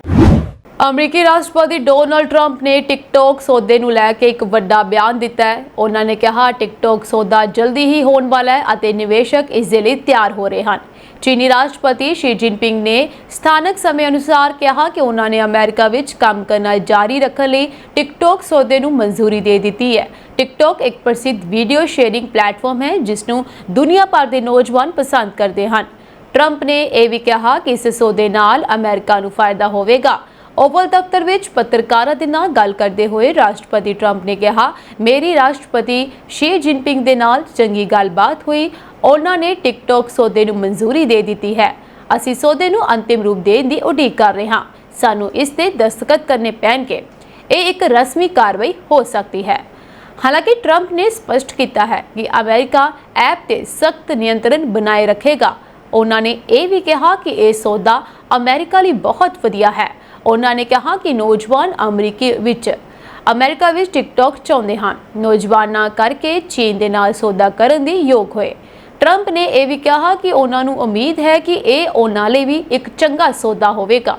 ਅਮਰੀਕੀ ਰਾਸ਼ਟਰਪਤੀ ਡੋਨਾਲਡ ਟਰੰਪ ਨੇ ਟਿਕਟੌਕ ਸੌਦੇ ਨੂੰ ਲੈ ਕੇ ਇੱਕ ਵੱਡਾ ਬਿਆਨ ਦਿੱਤਾ ਹੈ। ਉਹਨਾਂ ਨੇ ਕਿਹਾ ਟਿਕਟੌਕ ਸੌਦਾ ਜਲਦੀ ਹੀ ਹੋਣ ਵਾਲਾ ਹੈ ਅਤੇ ਨਿਵੇਸ਼ਕ ਇਸ ਦੇ ਲਈ ਤਿਆਰ ਹੋ ਰਹੇ ਹਨ। ਚੀਨੀ ਰਾਸ਼ਟਰਪਤੀ ਸ਼ੀ ਜਿਨਪਿੰਗ ਨੇ ਸਥਾਨਕ ਸਮੇਂ ਅਨੁਸਾਰ ਕਿਹਾ ਕਿ ਉਹਨਾਂ ਨੇ ਅਮਰੀਕਾ ਵਿੱਚ ਕੰਮ ਕਰਨਾ ਜਾਰੀ ਰੱਖਣ ਲਈ ਟਿਕਟੌਕ ਸੌਦੇ ਨੂੰ ਮਨਜ਼ੂਰੀ ਦੇ ਦਿੱਤੀ ਹੈ। ਟਿਕਟੌਕ ਇੱਕ ਪ੍ਰਸਿੱਧ ਵੀਡੀਓ ਸ਼ੇਅਰਿੰਗ ਪਲੇਟਫਾਰਮ ਹੈ ਜਿਸ ਨੂੰ ਦੁਨੀਆ ਭਰ ਦੇ ਨੌਜਵਾਨ ਪਸੰਦ ਕਰਦੇ ਹਨ। ਟਰੰਪ ਨੇ ਇਹ ਵੀ ਕਿਹਾ ਕਿ ਇਸ ਸੌਦੇ ਨਾਲ ਅਮਰੀਕਾ ਨੂੰ ਫਾਇਦਾ ਹੋਵੇਗਾ। ਓਵਲ ਦਫ਼ਤਰ ਵਿੱਚ ਪੱਤਰਕਾਰਾਂ ਦੇ ਨਾਲ ਗੱਲ ਕਰਦੇ ਹੋਏ ਰਾਸ਼ਟਰਪਤੀ ਟਰੰਪ ਨੇ ਕਿਹਾ, ਮੇਰੀ ਰਾਸ਼ਟਰਪਤੀ ਸ਼ੀ ਜਿਨਪਿੰਗ ਦੇ ਨਾਲ ਚੰਗੀ ਗੱਲਬਾਤ ਹੋਈ। ਉਹਨਾਂ ਨੇ ਟਿਕਟੌਕ ਸੌਦੇ ਨੂੰ ਮਨਜ਼ੂਰੀ ਦੇ ਦਿੱਤੀ ਹੈ। ਅਸੀਂ ਸੌਦੇ ਨੂੰ ਅੰਤਿਮ ਰੂਪ ਦੇਣ ਦੀ ਉਡੀਕ ਕਰ ਰਹੇ ਹਾਂ। ਸਾਨੂੰ ਇਸ ਤੇ ਦਸਤਖਤ ਕਰਨੇ ਪੈਣਗੇ। ਇਹ ਇੱਕ ਰਸਮੀ ਕਾਰਵਾਈ ਹੋ ਸਕਦੀ ਹੈ। ਹਾਲਾਂਕਿ ਟਰੰਪ ਨੇ ਸਪਸ਼ਟ ਕੀਤਾ ਹੈ ਕਿ ਅਮਰੀਕਾ ਐਪ ਤੇ ਸਖਤ ਨਿਯੰਤਰਣ ਬਣਾਏ ਰੱਖੇਗਾ। ਉਹਨਾਂ ਨੇ ਇਹ ਵੀ ਕਿਹਾ ਕਿ ਇਹ ਸੌਦਾ ਅਮਰੀਕਾ ਲਈ ਬਹੁਤ ਵਧੀਆ ਹੈ। ਉਹਨਾਂ ਨੇ ਕਿਹਾ ਕਿ ਨੌਜਵਾਨ ਅਮਰੀਕਾ ਵਿੱਚ ਟਿਕਟੌਕ ਚਾਹੁੰਦੇ ਹਨ, ਨੌਜਵਾਨਾਂ ਕਰਕੇ ਚੀਨ ਦੇ ਨਾਲ ਸੌਦਾ ਕਰਨ ਦੇ ਯੋਗ ਹੋਏ। ਟਰੰਪ ਨੇ ਇਹ ਵੀ ਕਿਹਾ ਕਿ ਉਹਨਾਂ ਨੂੰ ਉਮੀਦ ਹੈ ਕਿ ਇਹ ਉਹਨਾਂ ਲਈ ਵੀ ਇੱਕ ਚੰਗਾ ਸੌਦਾ ਹੋਵੇਗਾ।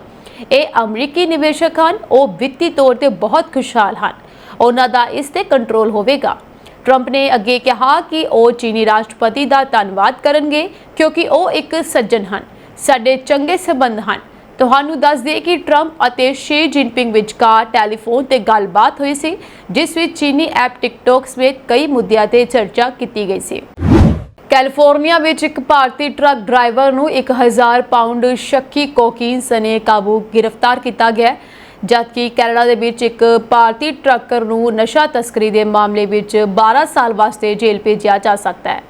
ਇਹ ਅਮਰੀਕੀ ਨਿਵੇਸ਼ਕ ਹਨ, ਉਹ ਵਿੱਤੀ ਤੌਰ ਤੇ ਬਹੁਤ ਖੁਸ਼ਹਾਲ ਹਨ। ਉਹਨਾਂ ਦਾ ਇਸ ਤੇ ਕੰਟਰੋਲ ਹੋਵੇਗਾ। ਟਰੰਪ ਨੇ ਅੱਗੇ ਕਿਹਾ ਕਿ ਉਹ ਚੀਨੀ ਰਾਸ਼ਟਰਪਤੀ ਦਾ ਧੰਨਵਾਦ ਕਰਨਗੇ ਕਿਉਂਕਿ ਉਹ ਇੱਕ ਸੱਜਣ ਹਨ। ਸਾਡੇ ਚੰਗੇ ਸਬੰਧ ਹਨ। ਤੁਹਾਨੂੰ ਦੱਸ ਦਈਏ ਕਿ ਟਰੰਪ ਅਤੇ ਸ਼ੀ ਜਿਨਪਿੰਗ ਵਿਚਕਾਰ ਟੈਲੀਫੋਨ ਤੇ ਗੱਲਬਾਤ ਹੋਈ ਸੀ, ਜਿਸ ਵਿੱਚ ਚੀਨੀ ਐਪ ਟਿਕਟੌਕ ਸਮੇਤ ਕਈ ਮੁੱਦਿਆਂ ਤੇ ਚਰਚਾ ਕੀਤੀ ਗਈ ਸੀ। ਕੈਲੀਫੋਰਨੀਆ ਵਿੱਚ ਇੱਕ ਭਾਰਤੀ ਟਰੱਕ ਡਰਾਈਵਰ ਨੂੰ 1000 ਪਾਉਂਡ ਸ਼ੱਕੀ ਕੋਕੀਨ ਸਣੇ ਗ੍ਰਿਫਤਾਰ ਕੀਤਾ ਗਿਆ, ਜਦਕਿ ਕੈਨੇਡਾ ਦੇ ਵਿੱਚ ਇੱਕ ਭਾਰਤੀ ਟਰੱਕਰ ਨੂੰ ਨਸ਼ਾ ਤਸਕਰੀ ਦੇ ਮਾਮਲੇ ਵਿੱਚ 12 ਸਾਲ ਵਾਸਤੇ ਜੇਲ੍ਹ ਭੇਜਿਆ ਜਾ ਸਕਦਾ ਹੈ।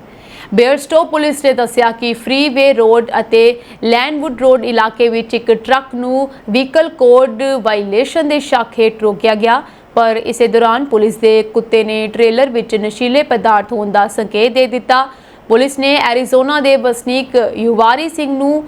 ਬੇਅਰਸਟੋ ਪੁਲਿਸ ਨੇ ਦੱਸਿਆ ਕਿ ਫ੍ਰੀਵੇ ਰੋਡ ਅਤੇ ਲੈਂਡਵੁੱਡ ਰੋਡ ਇਲਾਕੇ ਵਿੱਚ ਇੱਕ ਟਰੱਕ ਨੂੰ ਵਹੀਕਲ ਕੋਡ ਵਾਇਲੇਸ਼ਨ ਦੇ ਸ਼ੱਕ ਹੇਠ ਰੋਕਿਆ ਗਿਆ, ਪਰ ਇਸੇ ਦੌਰਾਨ ਪੁਲਿਸ ਦੇ ਕੁੱਤੇ ਨੇ ਟ੍ਰੇਲਰ ਵਿੱਚ ਨਸ਼ੀਲੇ ਪਦਾਰਥ ਹੋਣ ਦਾ ਸੰਕੇਤ ਦੇ ਦਿੱਤਾ। ਪੁਲਿਸ ਨੇ ਐਰੀਜ਼ੋਨਾ ਦੇ ਵਸਨੀਕ ਯੁਵਾਰੀ ਸਿੰਘ ਨੂੰ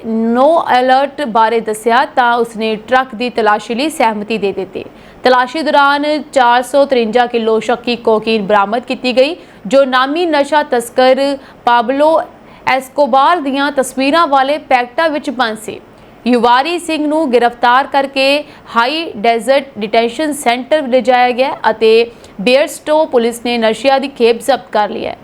ਨੋ ਅਲਰਟ ਬਾਰੇ ਦੱਸਿਆ ਤਾਂ ਉਸਨੇ ਟਰੱਕ ਦੀ ਤਲਾਸ਼ੀ ਲਈ ਸਹਿਮਤੀ ਦੇ ਦਿੱਤੀ। ਤਲਾਸ਼ੀ ਦੌਰਾਨ 453 ਕਿਲੋ ਸ਼ੱਕੀ ਕੋਕੀਨ ਬਰਾਮਦ ਕੀਤੀ ਗਈ, ਜੋ ਨਾਮੀ ਨਸ਼ਾ ਤਸਕਰ ਪਾਬਲੋ ਐਸਕੋਬਾਰ ਦੀਆਂ ਤਸਵੀਰਾਂ ਵਾਲੇ ਪੈਕਟਾਂ ਵਿੱਚ ਬੰਦ ਸੀ। ਯੁਵਾਰੀ ਸਿੰਘ ਨੂੰ ਗ੍ਰਿਫਤਾਰ ਕਰਕੇ ਹਾਈ ਡੈਜ਼ਰਟ ਡਿਟੈਂਸ਼ਨ ਸੈਂਟਰ ਲਿਜਾਇਆ ਗਿਆ ਅਤੇ ਬੇਅਰਸਟੋ ਪੁਲਿਸ ਨੇ ਨਸ਼ਿਆਂ ਦੀ ਖੇਪ ਜ਼ਬਤ ਕਰ ਲਈ ਹੈ।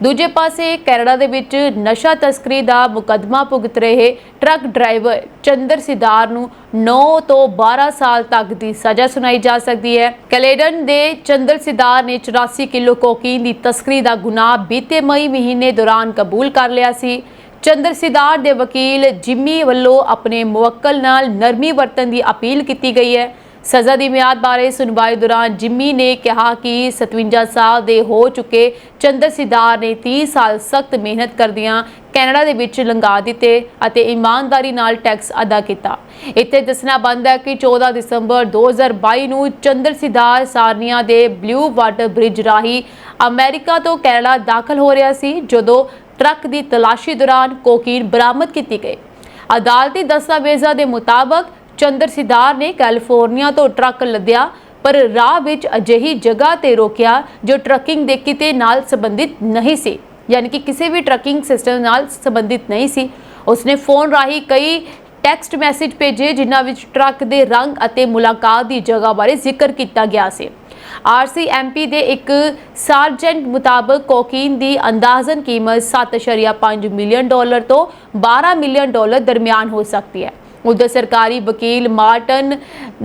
ਦੂਜੇ ਪਾਸੇ ਕੈਨੇਡਾ ਦੇ ਵਿੱਚ ਨਸ਼ਾ ਤਸਕਰੀ ਦਾ ਮੁਕੱਦਮਾ ਭੁਗਤ ਰਹੇ ਟਰੱਕ ਡਰਾਈਵਰ ਚੰਦਰ ਸਿਦਾਰ ਨੂੰ 9 ਤੋਂ 12 ਸਾਲ ਤੱਕ ਦੀ ਸਜ਼ਾ ਸੁਣਾਈ ਜਾ ਸਕਦੀ ਹੈ। ਕੈਲੇਡਨ ਦੇ ਚੰਦਰ ਸਿਦਾਰ ਨੇ 84 ਕਿਲੋ ਕੋਕੀਨ ਦੀ ਤਸਕਰੀ ਦਾ ਗੁਨਾਹ ਬੀਤੇ ਮਈ ਮਹੀਨੇ ਦੌਰਾਨ ਕਬੂਲ ਕਰ ਲਿਆ ਸੀ। ਚੰਦਰ ਸਿਦਾਰ ਦੇ ਵਕੀਲ ਜਿਮੀ ਵੱਲੋਂ ਆਪਣੇ ਮੁਵੱਕਲ ਨਾਲ ਨਰਮੀ ਵਰਤਣ ਦੀ ਅਪੀਲ ਕੀਤੀ ਗਈ ਹੈ। ਸਜ਼ਾ ਦੀ ਮਿਆਦ ਬਾਰੇ ਸੁਣਵਾਈ ਦੌਰਾਨ ਜਿੰਮੀ ਨੇ ਕਿਹਾ ਕਿ 57 ਸਾਲ ਦੇ ਹੋ ਚੁੱਕੇ ਚੰਦਰ ਸਿਦਾਰ ਨੇ 30 ਸਾਲ ਸਖਤ ਮਿਹਨਤ ਕਰਦਿਆਂ ਕੈਨੇਡਾ ਦੇ ਵਿੱਚ ਲੰਘਾ ਦਿੱਤੇ ਅਤੇ ਇਮਾਨਦਾਰੀ ਨਾਲ ਟੈਕਸ ਅਦਾ ਕੀਤਾ। ਇੱਥੇ ਦੱਸਣਾ ਬਣਦਾ ਹੈ ਕਿ 14 ਦਸੰਬਰ 2022 ਨੂੰ ਚੰਦਰ ਸਿਦਾਰ ਸਾਰਨੀਆ ਦੇ ਬਲੂ ਵਾਟਰ ਬ੍ਰਿਜ ਰਾਹੀਂ ਅਮਰੀਕਾ ਤੋਂ ਕੈਨੇਡਾ ਦਾਖਲ ਹੋ ਰਿਹਾ ਸੀ ਜਦੋਂ ਟਰੱਕ ਦੀ ਤਲਾਸ਼ੀ ਦੌਰਾਨ ਕੋਕੀਨ ਬਰਾਮਦ ਕੀਤੀ ਗਈ। ਅਦਾਲਤੀ ਦਸਤਾਵੇਜ਼ਾਂ ਦੇ ਮੁਤਾਬਕ ਚੰਦਰ ਸਿਦਾਰ ਨੇ ਕੈਲੀਫੋਰਨੀਆ ਤੋਂ ਟਰੱਕ ਲੱਦਿਆ ਪਰ ਰਾਹ ਵਿੱਚ ਅਜਿਹੀ ਜਗ੍ਹਾ ਤੇ ਰੋਕਿਆ ਜੋ ਟਰੱਕਿੰਗ ਦੇ ਕਿਤੇ ਨਾਲ ਸੰਬੰਧਿਤ ਨਹੀਂ ਸੀ, यानी कि किसी भी ट्रकिंग सिस्टम नाल संबंधित नहीं सी। उसने फोन राही कई टैक्सट मैसेज भेजे जिन्हां विच ट्रक दे रंग अते मुलाकात की जगह बारे जिक्र किया गया सी। RCMP दे एक सार्जेंट मुताबक कोकीन की अंदाजन कीमत $7.5 मिलियन तो $12 मिलियन दरमियान हो सकती है। उधर सरकारी वकील मार्टन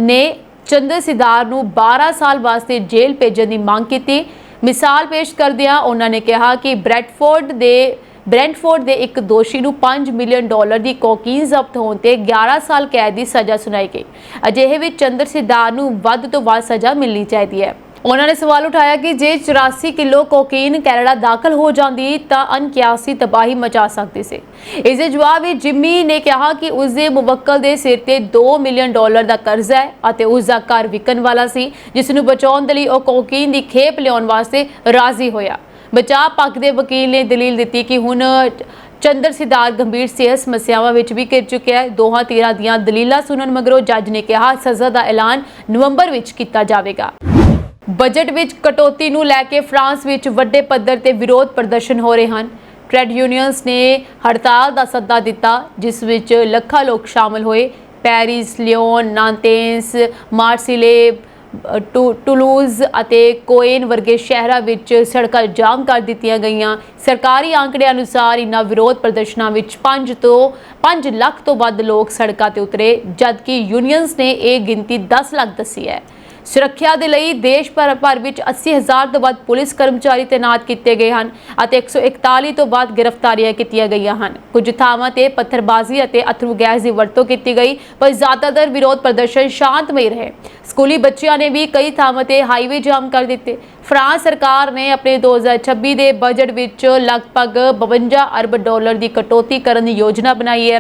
ने चंद्र सिदार नूं 12 साल वास्ते जेल भेजण की मांग की। मिसाल पेश करदियां उन्होंने कहा कि ब्रैंटफोर्ड दे एक दोषी नूं $5 मिलियन की कोकीन जब्त होने ते 11 साल कैद की सज़ा सुनाई गई। अजिहे विच चंद्र सिदार नूं वध तो वध सज़ा मिलनी चाहिए है। उन्होंने सवाल उठाया कि जे 84 किलो कोकीन कैनेडा दाखिल हो जाती तो अनकियासी तबाही मचा सकती सी। इसके जवाब में जिम्मी ने कहा कि उसके मुवक्कल के सिर ते $2 मिलियन का कर्जा है और उसका घर विकन वाला सी जिसनूं बचाउण दे लई ओह कोकीन की खेप लियाउण वास्ते राजी होया। बचाव पक्ष के वकील ने दलील दी कि हुण चंद्र सिदार गंभीर सेहत समस्यावां विच भी घिर चुकिया है। दोहां धਿਰਾਂ ਦੀਆਂ दलीलां सुनण मगरों जज ने कहा सज़ा का ऐलान नवंबर विच कीता जावेगा। बजट विच कटौती नूं लैके फ्रांस विच वड्डे पद्धर ते विरोध प्रदर्शन हो रहे हैं। ट्रेड यूनियंस ने हड़ताल का सद्दा दिता जिस विच ਲੱਖਾਂ लोग शामिल होए। पैरिस, लियोन, नांतेस, मार्सिले, टूलूज़ अते कोएन वर्गे शहरों विच सड़कां जाम कर दित्तियां गईयां। सरकारी आंकड़े अनुसार इन्हां विरोध प्रदर्शनां विच 5 ਲੱਖ तो वध लोग सड़कां ते उतरे जबकि यूनियंस ने यह गिनती 10 ਲੱਖ दसी है। सुरक्षा के लिए देश भर विच 80,000 तो वध पुलिस कर्मचारी तैनात किए गए हैं और 141 तो वध गिरफ्तारियां की गई हैं। कुछ थावां ते पत्थरबाजी और अथरू गैस की वरतों की गई पर ज़्यादातर विरोध प्रदर्शन शांतमई रहे। स्कूली बच्चों ने भी कई थावां ते हाईवे जाम कर दिते। फ्रांस सरकार ने अपने 2026 के बजट विच लगभग $52 अरब की कटौती करने की योजना बनाई है।